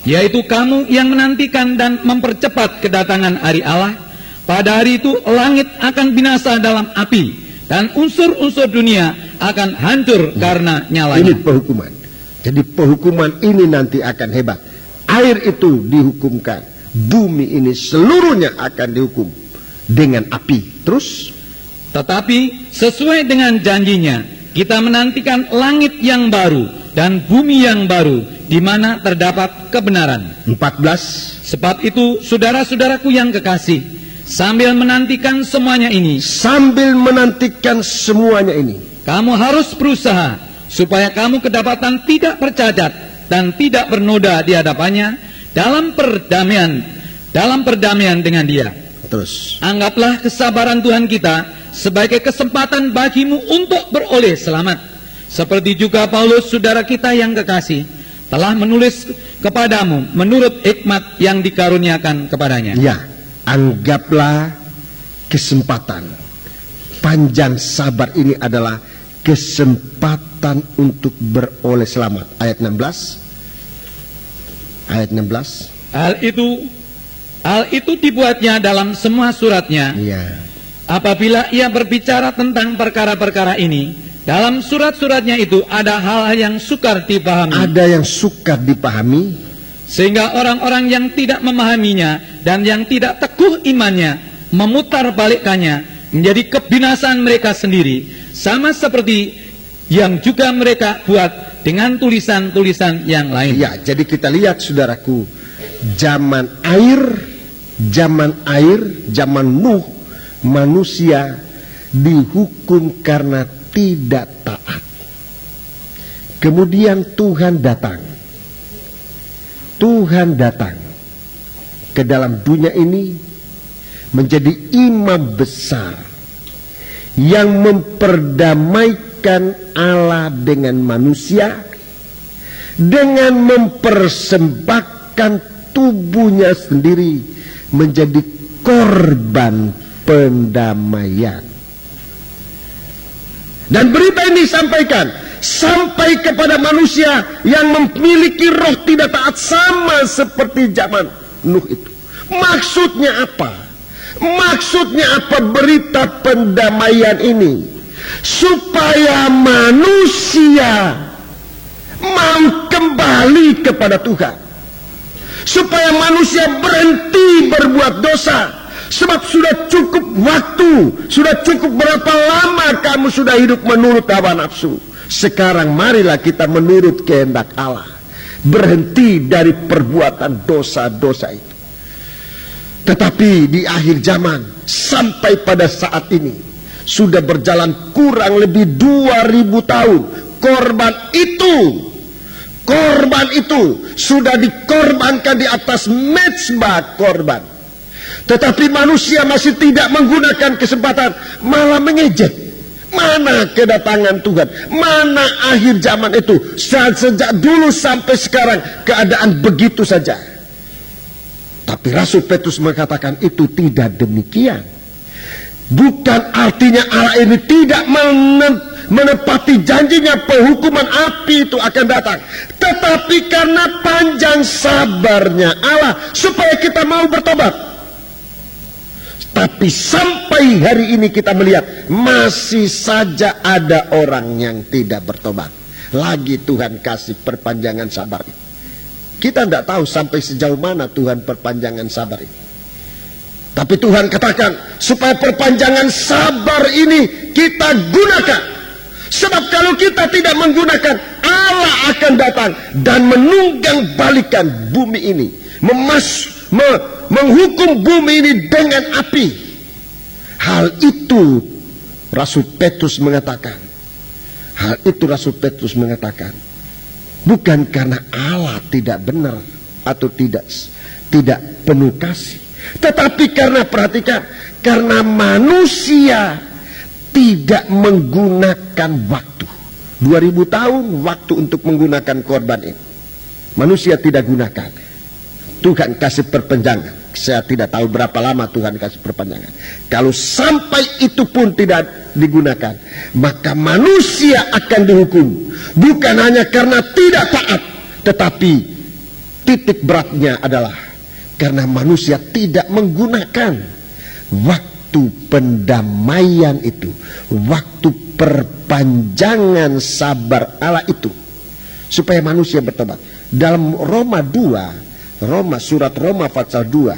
[SPEAKER 2] Yaitu kamu yang menantikan dan mempercepat kedatangan hari Allah. Pada hari itu langit akan binasa dalam api, dan unsur-unsur dunia akan hancur karena nyalanya.
[SPEAKER 1] Ini penghukuman. Jadi penghukuman ini nanti akan hebat. Air itu dihukumkan, bumi ini seluruhnya akan dihukum dengan api. Terus.
[SPEAKER 2] Tetapi sesuai dengan janjinya, kita menantikan langit yang baru dan bumi yang baru, di mana terdapat kebenaran.
[SPEAKER 1] 14.
[SPEAKER 2] Sebab itu, saudara-saudaraku yang kekasih, sambil menantikan semuanya ini, kamu harus berusaha supaya kamu kedapatan tidak bercacat dan tidak bernoda di hadapannya dalam perdamaian dengan Dia.
[SPEAKER 1] Terus.
[SPEAKER 2] Anggaplah kesabaran Tuhan kita sebagai kesempatan bagimu untuk beroleh selamat, seperti juga Paulus saudara kita yang kekasih telah menulis kepadamu menurut hikmat yang dikaruniakan kepadanya.
[SPEAKER 1] Ya, anggaplah kesempatan. Panjang sabar ini adalah kesempatan untuk beroleh selamat. Ayat 16. Ayat 16.
[SPEAKER 2] Hal itu dibuatnya dalam semua suratnya.
[SPEAKER 1] Ya.
[SPEAKER 2] Apabila ia berbicara tentang perkara-perkara ini, dalam surat-suratnya itu ada hal yang sukar dipahami.
[SPEAKER 1] Ada yang sukar dipahami.
[SPEAKER 2] Sehingga orang-orang yang tidak memahaminya dan yang tidak teguh imannya memutar balikkannya menjadi kebinasaan mereka sendiri, sama seperti yang juga mereka buat dengan tulisan-tulisan yang lain.
[SPEAKER 1] Ya, jadi kita lihat saudaraku, zaman Nuh, manusia dihukum karena tidak taat. Kemudian Tuhan datang ke dalam dunia ini menjadi imam besar yang memperdamaikan Allah dengan manusia dengan mempersembahkan tubuhnya sendiri menjadi korban pendamaian. Dan berita ini disampaikan sampai kepada manusia yang memiliki roh tidak taat, sama seperti zaman Nuh itu. Maksudnya apa? Maksudnya apa berita pendamaian ini? Supaya manusia mau kembali kepada Tuhan, supaya manusia berhenti berbuat dosa. Sebab sudah cukup waktu, sudah cukup berapa lama kamu sudah hidup menurut hawa nafsu. Sekarang marilah kita menurut kehendak Allah, berhenti dari perbuatan dosa-dosa itu. Tetapi di akhir zaman sampai pada saat ini sudah berjalan kurang lebih 2000 tahun. Korban itu sudah dikorbankan di atas mezbah korban. Tetapi manusia masih tidak menggunakan kesempatan, malah mengejek. Mana kedatangan Tuhan? Mana akhir zaman itu? Sejak dulu sampai sekarang keadaan begitu saja. Tapi Rasul Petrus mengatakan itu tidak demikian. Bukan artinya Allah ini tidak menepati janjinya, penghukuman api itu akan datang. Tetapi karena panjang sabarnya Allah supaya kita mau bertobat. Tapi sampai hari ini kita melihat masih saja ada orang yang tidak bertobat. Lagi Tuhan kasih perpanjangan sabar. Kita tidak tahu sampai sejauh mana Tuhan perpanjangan sabar ini. Tapi Tuhan katakan supaya perpanjangan sabar ini kita gunakan. Sebab kalau kita tidak menggunakan, Allah akan datang dan menunggang balikan bumi ini, menghukum bumi ini dengan api. Hal itu Rasul Petrus mengatakan. Bukan karena Allah tidak benar atau tidak penuh kasih, tetapi karena, perhatikan, karena manusia tidak menggunakan waktu. 2000 tahun waktu untuk menggunakan korban ini manusia tidak gunakan. Tuhan kasih perpanjangan. Saya tidak tahu berapa lama Tuhan kasih perpanjangan. Kalau sampai itu pun tidak digunakan, maka manusia akan dihukum. Bukan hanya karena tidak taat, tetapi titik beratnya adalah karena manusia tidak menggunakan waktu pendamaian itu, waktu perpanjangan sabar Allah itu, supaya manusia bertobat. Dalam surat Roma pasal 2,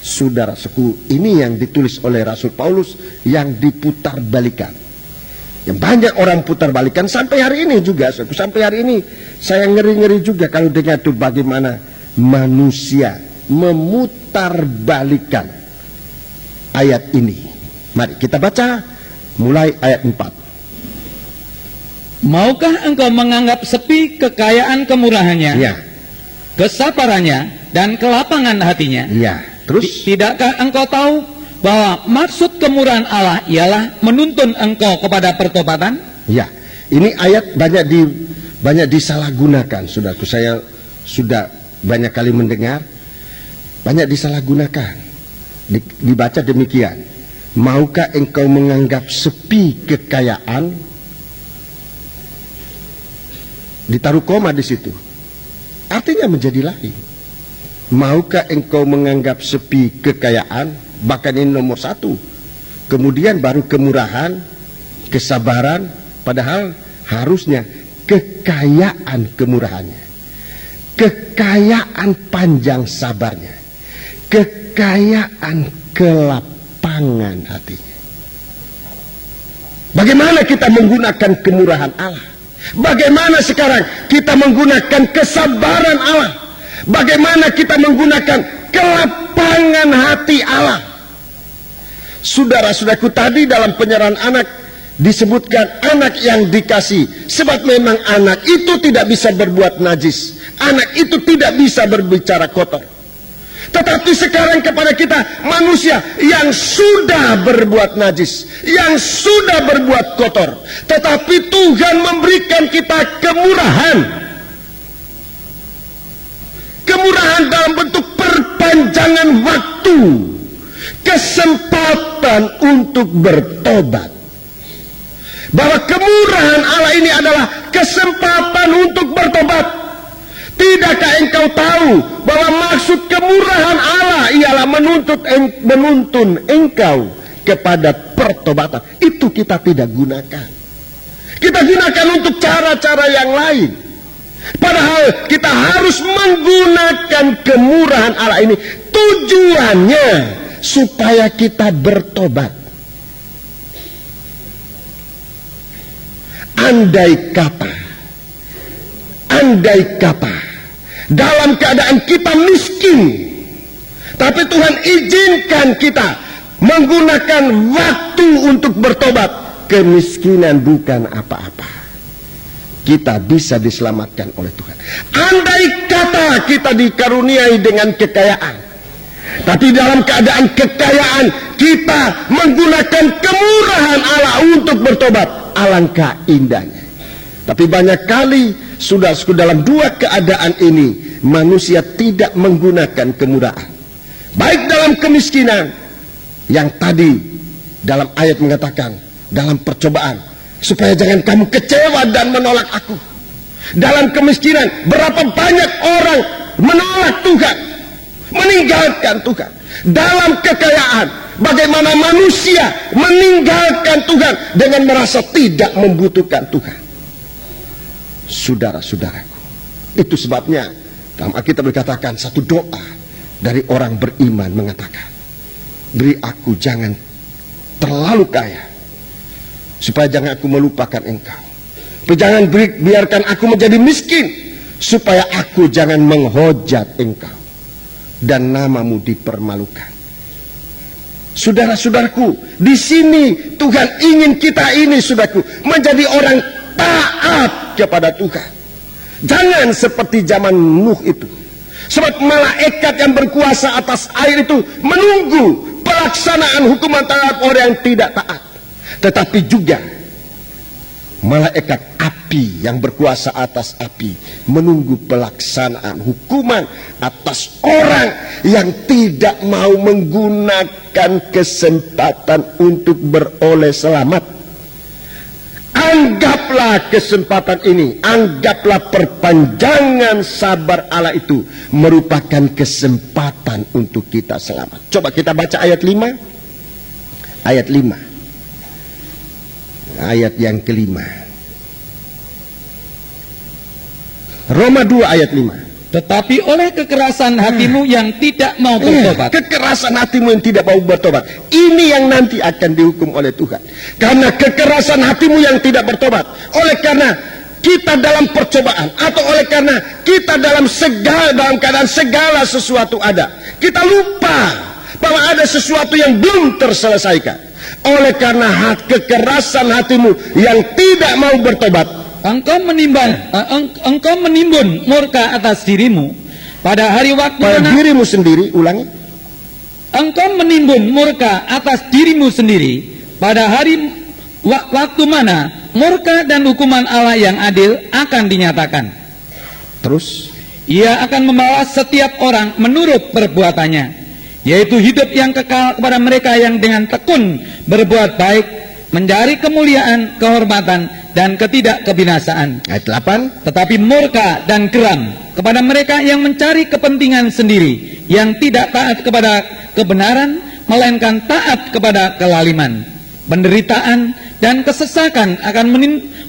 [SPEAKER 1] saudara-saudaraku, ini yang ditulis oleh Rasul Paulus yang diputar balikan. Yang banyak orang putar balikan sampai hari ini juga. Sampai hari ini saya ngeri-ngeri juga kalau dengar itu bagaimana manusia memutar balikan ayat ini. Mari kita baca mulai ayat 4.
[SPEAKER 2] Maukah engkau menganggap sepi kekayaan kemurahannya,
[SPEAKER 1] ya,
[SPEAKER 2] kesabarannya, dan kelapangan hatinya?
[SPEAKER 1] Ya, terus?
[SPEAKER 2] Tidakkah engkau tahu bahwa maksud kemurahan Allah ialah menuntun engkau kepada pertobatan?
[SPEAKER 1] Ya, ini ayat banyak disalahgunakan, saudaraku. Saya sudah banyak kali mendengar, banyak disalahgunakan. Dibaca demikian. Maukah engkau menganggap sepi kekayaan? Ditaruh koma di situ. Artinya menjadi lain. Maukah engkau menganggap sepi kekayaan? Bahkan ini nomor 1. Kemudian baru kemurahan, kesabaran. Padahal harusnya kekayaan kemurahannya, kekayaan panjang sabarnya, kekayaan kelapangan hatinya. Bagaimana kita menggunakan kemurahan Allah? Bagaimana sekarang kita menggunakan kesabaran Allah? Bagaimana kita menggunakan kelapangan hati Allah? Saudara-saudaraku, tadi dalam penyerahan anak disebutkan anak yang dikasih. Sebab memang anak itu tidak bisa berbuat najis, anak itu tidak bisa berbicara kotor. Tetapi sekarang kepada kita manusia yang sudah berbuat najis, yang sudah berbuat kotor, tetapi Tuhan memberikan kita kemurahan. Kemurahan dalam bentuk perpanjangan waktu, kesempatan untuk bertobat. Bahwa kemurahan Allah ini adalah kesempatan untuk bertobat. Tidakkah engkau tahu bahwa maksud kemurahan Allah ialah menuntun engkau kepada pertobatan? Itu kita tidak gunakan. Kita gunakan untuk cara-cara yang lain. Padahal kita harus menggunakan kemurahan Allah ini. Tujuannya supaya kita bertobat. Andai kata dalam keadaan kita miskin, tapi Tuhan izinkan kita menggunakan waktu untuk bertobat, kemiskinan bukan apa-apa. Kita bisa diselamatkan oleh Tuhan. Andai kata kita dikaruniai dengan kekayaan, tapi dalam keadaan kekayaan kita menggunakan kemurahan Allah untuk bertobat, alangkah indahnya. Tapi banyak kali sudah dalam dua keadaan ini manusia tidak menggunakan kemurahan. Baik dalam kemiskinan yang tadi dalam ayat mengatakan, dalam percobaan, supaya jangan kamu kecewa dan menolak aku. Dalam kemiskinan, berapa banyak orang menolak Tuhan, meninggalkan Tuhan. Dalam kekayaan, bagaimana manusia meninggalkan Tuhan dengan merasa tidak membutuhkan Tuhan. Saudara-saudaraku, itu sebabnya dalam Alkitab dikatakan satu doa dari orang beriman mengatakan, beri aku jangan terlalu kaya, supaya jangan aku melupakan engkau. Jangan biarkan aku menjadi miskin, supaya aku jangan menghujat engkau dan namamu dipermalukan. Saudara-saudaraku, di sini Tuhan ingin kita ini, saudaraku, menjadi orang taat kepada Tuhan. Jangan seperti zaman Nuh itu. Sebab malaikat yang berkuasa atas air itu menunggu pelaksanaan hukuman terhadap orang yang tidak taat. Tetapi juga malaikat api yang berkuasa atas api menunggu pelaksanaan hukuman atas orang yang tidak mau menggunakan kesempatan untuk beroleh selamat. Anggaplah kesempatan ini, anggaplah perpanjangan sabar Allah itu merupakan kesempatan untuk kita selamat. Coba kita baca ayat 5. Ayat 5. Ayat yang kelima. Roma 2 ayat 5.
[SPEAKER 2] Tetapi oleh kekerasan hatimu yang tidak mau bertobat.
[SPEAKER 1] Kekerasan hatimu yang tidak mau bertobat, ini yang nanti akan dihukum oleh Tuhan. Karena kekerasan hatimu yang tidak bertobat, oleh karena kita dalam percobaan, atau oleh karena kita dalam keadaan segala sesuatu ada, kita lupa bahwa ada sesuatu yang belum terselesaikan. Oleh karena kekerasan hatimu yang tidak mau bertobat, engkau menimbun murka atas dirimu pada hari waktu dirimu sendiri. Ulangi. Engkau menimbun murka atas dirimu sendiri pada hari waktu mana murka dan hukuman Allah yang adil akan dinyatakan. Terus, Ia akan membalas setiap orang menurut perbuatannya, yaitu hidup yang kekal kepada mereka yang dengan tekun berbuat baik, mencari kemuliaan, kehormatan, dan ketidakkebinasaan. Ayat 8. Tetapi murka dan geram kepada mereka yang mencari kepentingan sendiri, yang tidak taat kepada kebenaran, melainkan taat kepada kelaliman. Penderitaan dan kesesakan akan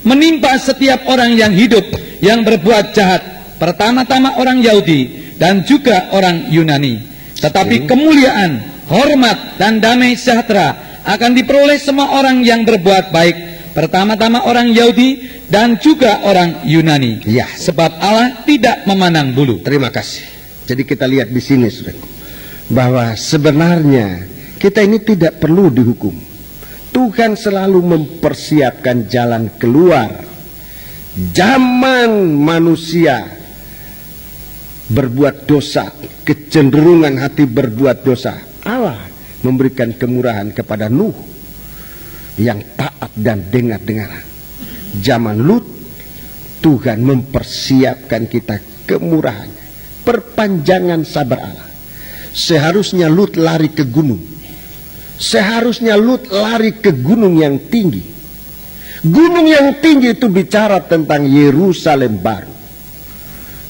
[SPEAKER 1] menimpa setiap orang yang hidup, yang berbuat jahat, pertama-tama orang Yahudi dan juga orang Yunani. Tetapi kemuliaan, hormat, dan damai sejahtera akan diperoleh semua orang yang berbuat baik, pertama-tama orang Yahudi dan juga orang Yunani. Ya, sebab Allah tidak memandang bulu. Terima kasih. Jadi kita lihat di sini, saudara, bahwa sebenarnya kita ini tidak perlu dihukum. Tuhan selalu mempersiapkan jalan keluar. Zaman manusia berbuat dosa, kecenderungan hati berbuat dosa, Allah memberikan kemurahan kepada Nuh yang taat dan dengar-dengaran. Zaman Lut, Tuhan mempersiapkan kita kemurahan, perpanjangan sabar Allah. Seharusnya Lut lari ke gunung, seharusnya Lut lari ke gunung yang tinggi. Gunung yang tinggi itu bicara tentang Yerusalem baru.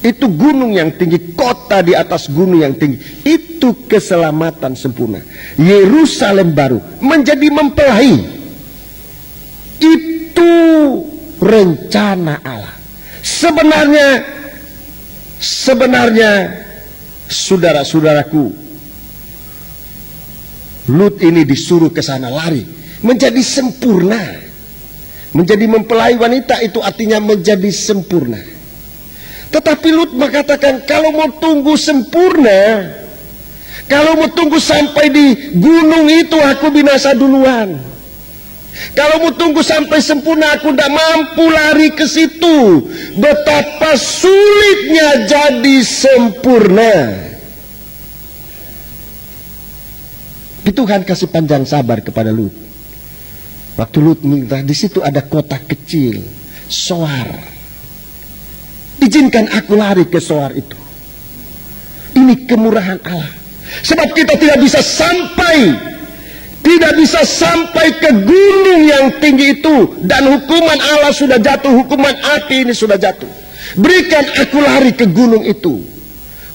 [SPEAKER 1] Itu gunung yang tinggi, kota di atas gunung yang tinggi. Itu keselamatan sempurna. Yerusalem baru menjadi mempelai. Itu rencana Allah. Sebenarnya saudara-saudaraku, Lut ini disuruh ke sana lari menjadi sempurna. Menjadi mempelai wanita itu artinya menjadi sempurna. Tetapi Lut mengatakan, kalau mau tunggu sempurna, kalau mau tunggu sampai di gunung itu, aku binasa duluan. Kalau mau tunggu sampai sempurna, aku tidak mampu lari ke situ. Betapa sulitnya jadi sempurna. Tuhan kasih panjang sabar kepada Lut. Waktu Lut minta, di situ ada kota kecil, Soar. Izinkan aku lari ke Soar itu. Ini kemurahan Allah. Sebab kita tidak bisa sampai Tidak bisa sampai ke gunung yang tinggi itu. Dan hukuman Allah sudah jatuh. Hukuman api ini sudah jatuh. Berikan aku lari ke gunung itu.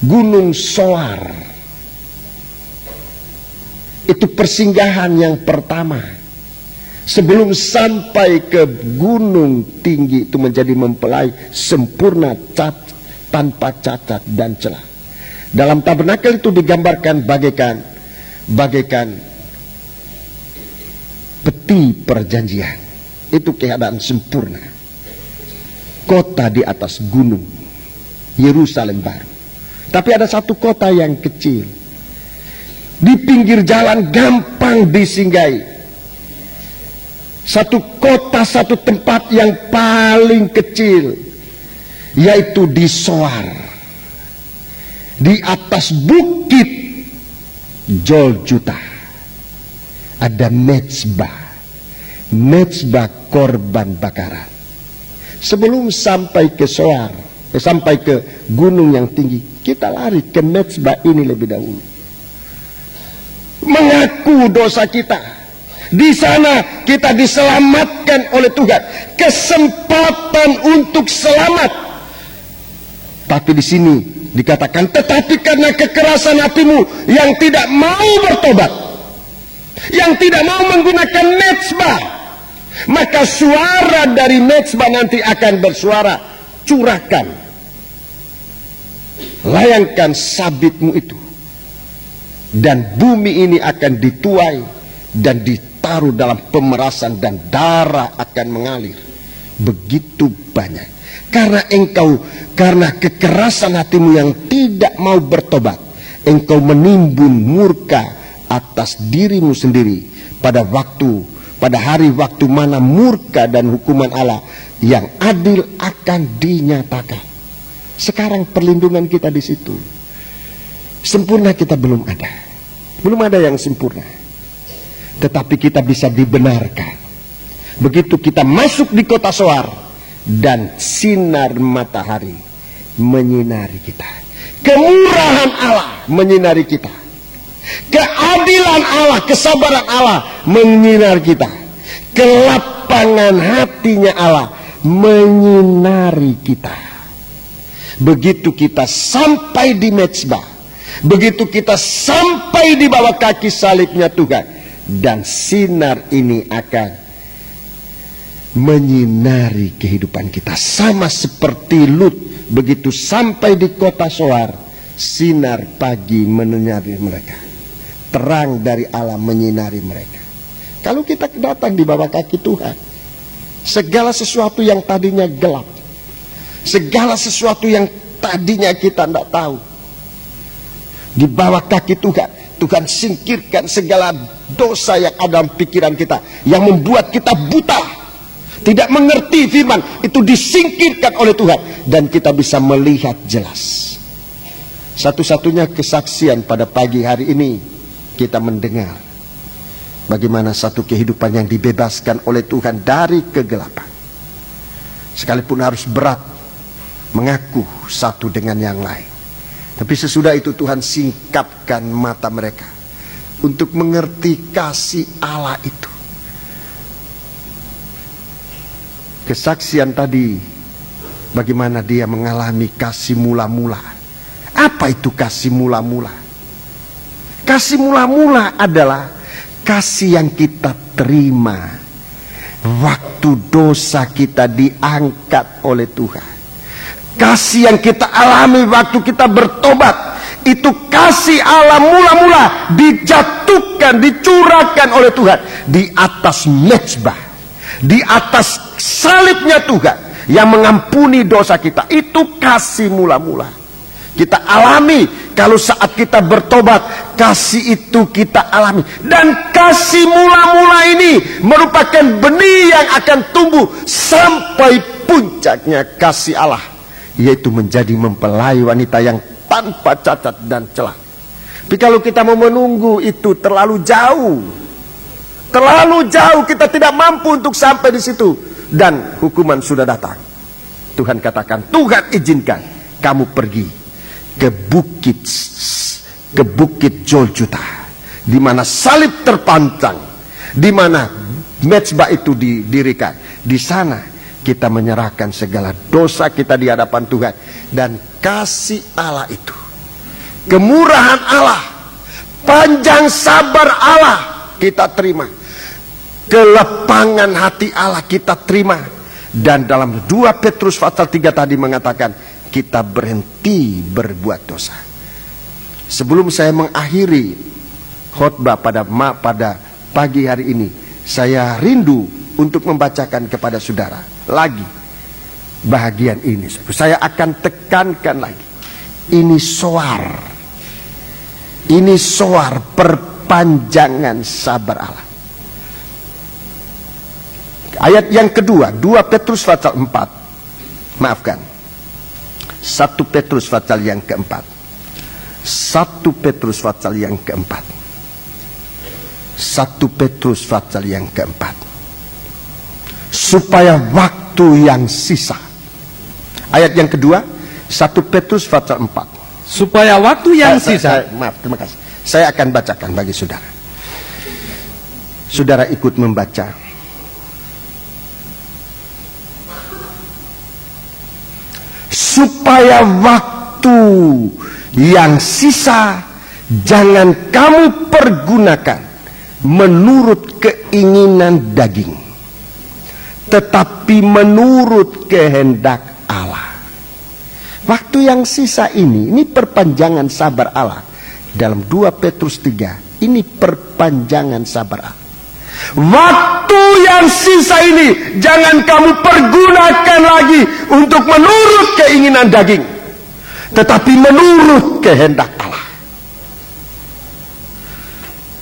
[SPEAKER 1] Gunung Soar. Itu persinggahan yang pertama. Sebelum sampai ke gunung tinggi itu menjadi mempelai sempurna, tanpa cacat dan celah. Dalam tabernakel itu digambarkan bagaikan peti perjanjian. Itu keadaan sempurna. Kota di atas gunung Yerusalem baru. Tapi ada satu kota yang kecil, di pinggir jalan, gampang disinggahi. Satu kota, satu tempat yang paling kecil, yaitu di Soar, di atas bukit Golgota. Ada mezbah korban bakaran. Sebelum sampai ke Soar, sampai ke gunung yang tinggi, kita lari ke mezbah ini lebih dahulu. Mengaku dosa kita. Di sana kita diselamatkan oleh Tuhan. Kesempatan untuk selamat. Tapi di sini dikatakan, tetapi karena kekerasan hatimu yang tidak mau bertobat, yang tidak mau menggunakan mezbah, maka suara dari mezbah nanti akan bersuara, curahkan, layangkan sabitmu itu, dan bumi ini akan dituai dan ditaruh dalam pemerasan, dan darah akan mengalir begitu banyak. Karena kekerasan hatimu yang tidak mau bertobat, engkau menimbun murka atas dirimu sendiri pada hari waktu mana murka dan hukuman Allah yang adil akan dinyatakan. Sekarang perlindungan kita di situ. Sempurna kita belum ada yang sempurna. Tetapi kita bisa dibenarkan. Begitu kita masuk di kota Soar, dan sinar matahari menyinari kita. Kemurahan Allah menyinari kita. Keadilan Allah, kesabaran Allah menyinari kita. Kelapangan hatinya Allah menyinari kita. Begitu kita sampai di mezbah, begitu kita sampai di bawah kaki salibnya Tuhan, dan sinar ini akan menyinari kehidupan kita. Sama seperti Lut, begitu sampai di kota Soar, sinar pagi menyinari mereka. Terang dari Allah menyinari mereka. Kalau kita datang di bawah kaki Tuhan, segala sesuatu yang tadinya gelap, segala sesuatu yang tadinya kita tidak tahu, di bawah kaki Tuhan, Tuhan singkirkan segala dosa yang ada dalam pikiran kita, yang membuat kita buta, tidak mengerti firman, itu disingkirkan oleh Tuhan, dan kita bisa melihat jelas. Satu-satunya kesaksian pada pagi hari ini, kita mendengar bagaimana satu kehidupan yang dibebaskan oleh Tuhan dari kegelapan. Sekalipun harus berat mengaku satu dengan yang lain, tapi sesudah itu Tuhan singkapkan mata mereka untuk mengerti kasih Allah itu. Kesaksian tadi, bagaimana dia mengalami kasih mula-mula. Apa itu kasih mula-mula? Kasih mula-mula adalah kasih yang kita terima waktu dosa kita diangkat oleh Tuhan. Kasih yang kita alami waktu kita bertobat, itu kasih Allah mula-mula dijatuhkan, dicurahkan oleh Tuhan di atas mezbah, di atas salibnya Tuhan yang mengampuni dosa kita. Itu kasih mula-mula kita alami. Kalau saat kita bertobat, kasih itu kita alami. Dan kasih mula-mula ini merupakan benih yang akan tumbuh sampai puncaknya kasih Allah, yaitu menjadi mempelai wanita yang tanpa cacat dan celah. Tapi kalau kita mau menunggu itu terlalu jauh, kita tidak mampu untuk sampai di situ, dan hukuman sudah datang. Tuhan katakan, Tuhan izinkan kamu pergi ke bukit Golgota, di mana salib terpantang, di mana mezbah itu didirikan. Di sana kita menyerahkan segala dosa kita di hadapan Tuhan, dan kasih Allah itu, kemurahan Allah, panjang sabar Allah kita terima, kelapangan hati Allah kita terima. Dan dalam 2 Petrus pasal 3 tadi mengatakan kita berhenti berbuat dosa. Sebelum saya mengakhiri khotbah pada pagi hari ini, saya rindu untuk membacakan kepada saudara lagi bahagian ini. Saya akan tekankan lagi. Ini soar perpanjangan sabar Allah. Ayat yang kedua, 2 Petrus pasal 4. Maafkan, 1 Petrus pasal yang keempat. 1 Petrus pasal yang keempat. 1 Petrus pasal yang keempat. Supaya waktu yang sisa. Ayat yang kedua, 1 Petrus pasal 4.
[SPEAKER 2] Supaya waktu yang sisa.
[SPEAKER 1] Maaf, terima kasih. Saya akan bacakan bagi saudara. Saudara ikut membaca. Supaya waktu yang sisa jangan kamu pergunakan menurut keinginan daging, tetapi menurut kehendak Allah. Waktu yang sisa ini perpanjangan sabar Allah. Dalam 2 Petrus 3, ini perpanjangan sabar Allah. Waktu yang sisa ini jangan kamu pergunakan lagi untuk menurut keinginan daging, tetapi menurut kehendak Allah.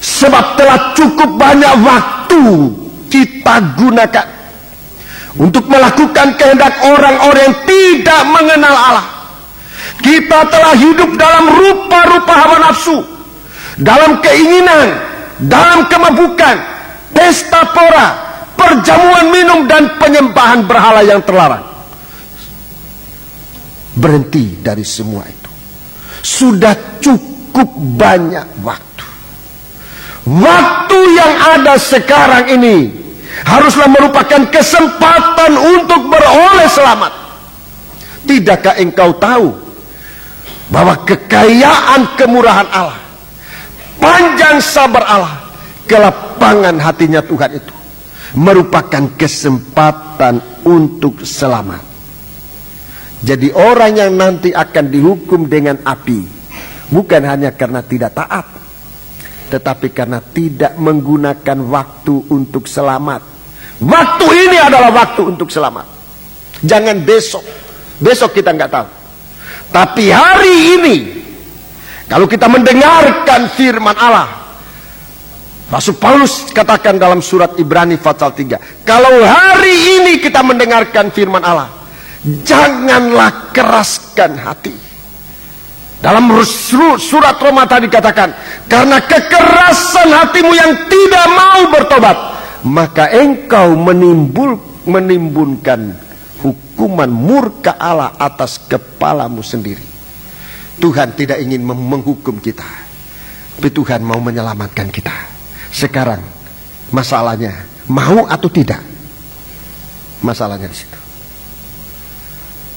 [SPEAKER 1] Sebab telah cukup banyak waktu kita gunakan untuk melakukan kehendak orang-orang yang tidak mengenal Allah. Kita telah hidup dalam rupa-rupa hawa nafsu, dalam keinginan, dalam kemabukan, pesta pora, perjamuan minum, dan penyembahan berhala yang terlarang. Berhenti dari semua itu. Sudah cukup banyak waktu. Waktu yang ada sekarang ini haruslah merupakan kesempatan untuk beroleh selamat. Tidakkah engkau tahu bahwa kekayaan kemurahan Allah, panjang sabar Allah, kelapangan hatinya Tuhan itu merupakan kesempatan untuk selamat. Jadi orang yang nanti akan dihukum dengan api bukan hanya karena tidak taat, tetapi karena tidak menggunakan waktu untuk selamat. Waktu ini adalah waktu untuk selamat. Jangan besok. Besok kita nggak tahu. Tapi hari ini, kalau kita mendengarkan firman Allah, Rasul Paulus katakan dalam surat Ibrani pasal 3, kalau hari ini kita mendengarkan firman Allah, janganlah keraskan hati. Dalam surat Roma tadi katakan, karena kekerasan hatimu yang tidak mau bertobat, maka engkau menimbulkan hukuman murka Allah atas kepalamu sendiri. Tuhan tidak ingin menghukum kita, tapi Tuhan mau menyelamatkan kita. Sekarang masalahnya, mau atau tidak? Masalahnya di situ.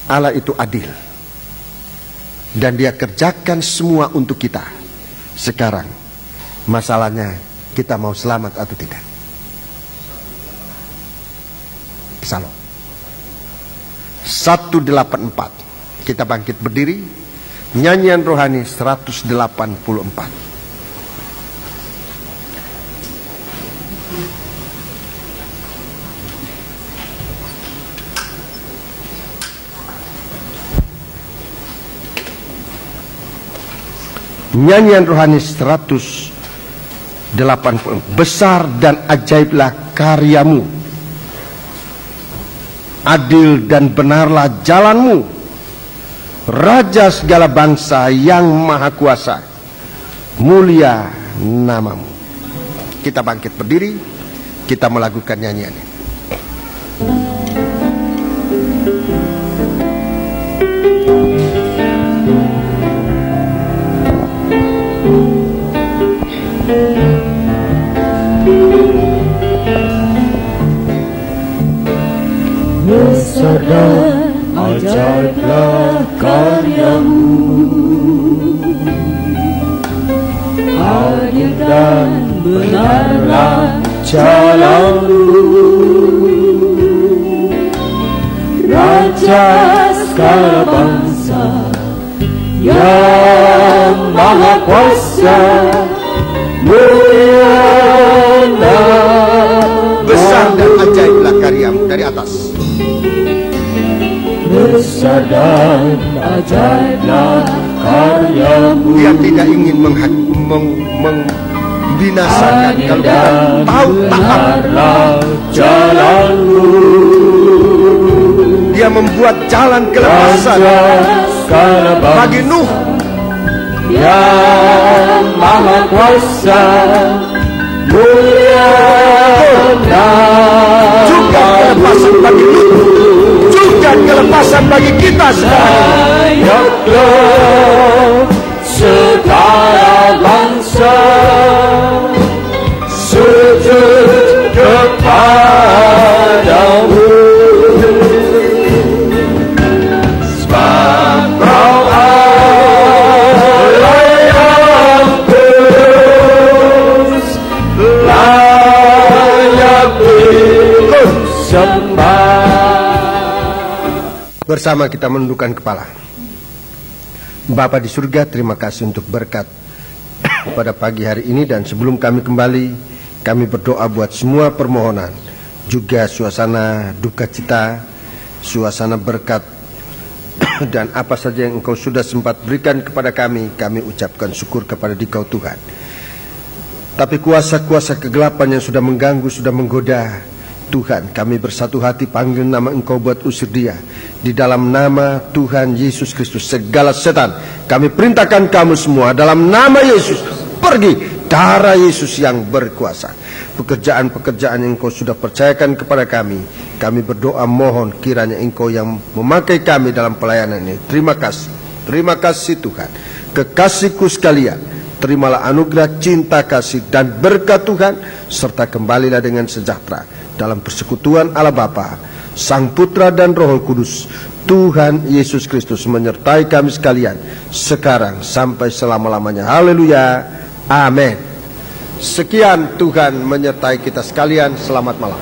[SPEAKER 1] Allah itu adil, dan Dia kerjakan semua untuk kita. Sekarang masalahnya, kita mau selamat atau tidak? Psalm 184. Kita bangkit berdiri. Nyanyian rohani 184. Nyanyian rohani 180. Besar dan ajaiblah karyamu, adil dan benarlah jalanmu, Raja segala bangsa yang maha kuasa, mulia namamu. Kita bangkit berdiri, kita melakukan nyanyian ini.
[SPEAKER 3] Besar dan ajaiblah karyamu, adil dan benarlah jalanmu, Raja segala bangsa yang maha kuasa, mulia nama.
[SPEAKER 1] Besar dan ajaiblah karyamu dari atas.
[SPEAKER 3] Besar dan ajaiblah karyamu.
[SPEAKER 1] Dia tidak ingin membinasakan. Kalau kita tahu paham,
[SPEAKER 3] jalanmu,
[SPEAKER 1] dia membuat jalan kelepasan bagi Nuh
[SPEAKER 3] yang maha kuasa, mulia
[SPEAKER 1] juga kelepasan bagi Nuh, juga kelepasan bagi kita sekarang.
[SPEAKER 3] Ayatlah segala bangsa sujud kepadamu, sebab Kau Allah yang kudus, layak disembah.
[SPEAKER 1] Bersama kita menundukkan kepala. Bapa di surga, terima kasih untuk berkat pada pagi hari ini, dan sebelum kami kembali, kami berdoa buat semua permohonan, juga suasana duka cita, suasana berkat, dan apa saja yang Engkau sudah sempat berikan kepada kami ucapkan syukur kepada Dikau Tuhan. Tapi kuasa-kuasa kegelapan yang sudah mengganggu, sudah menggoda, Tuhan, kami bersatu hati panggil nama Engkau buat usir dia. Di dalam nama Tuhan Yesus Kristus, segala setan kami perintahkan kamu semua dalam nama Yesus, pergi. Darah Yesus yang berkuasa. Pekerjaan-pekerjaan yang Engkau sudah percayakan kepada kami berdoa mohon kiranya Engkau yang memakai kami dalam pelayanan ini. Terima kasih Tuhan. Kekasihku sekalian, terimalah anugerah cinta kasih dan berkat Tuhan, serta kembalilah dengan sejahtera dalam persekutuan Allah Bapa, Sang Putra dan Roh Kudus. Tuhan Yesus Kristus menyertai kami sekalian sekarang sampai selama-lamanya. Haleluya. Amin. Sekian, Tuhan menyertai kita sekalian. Selamat malam.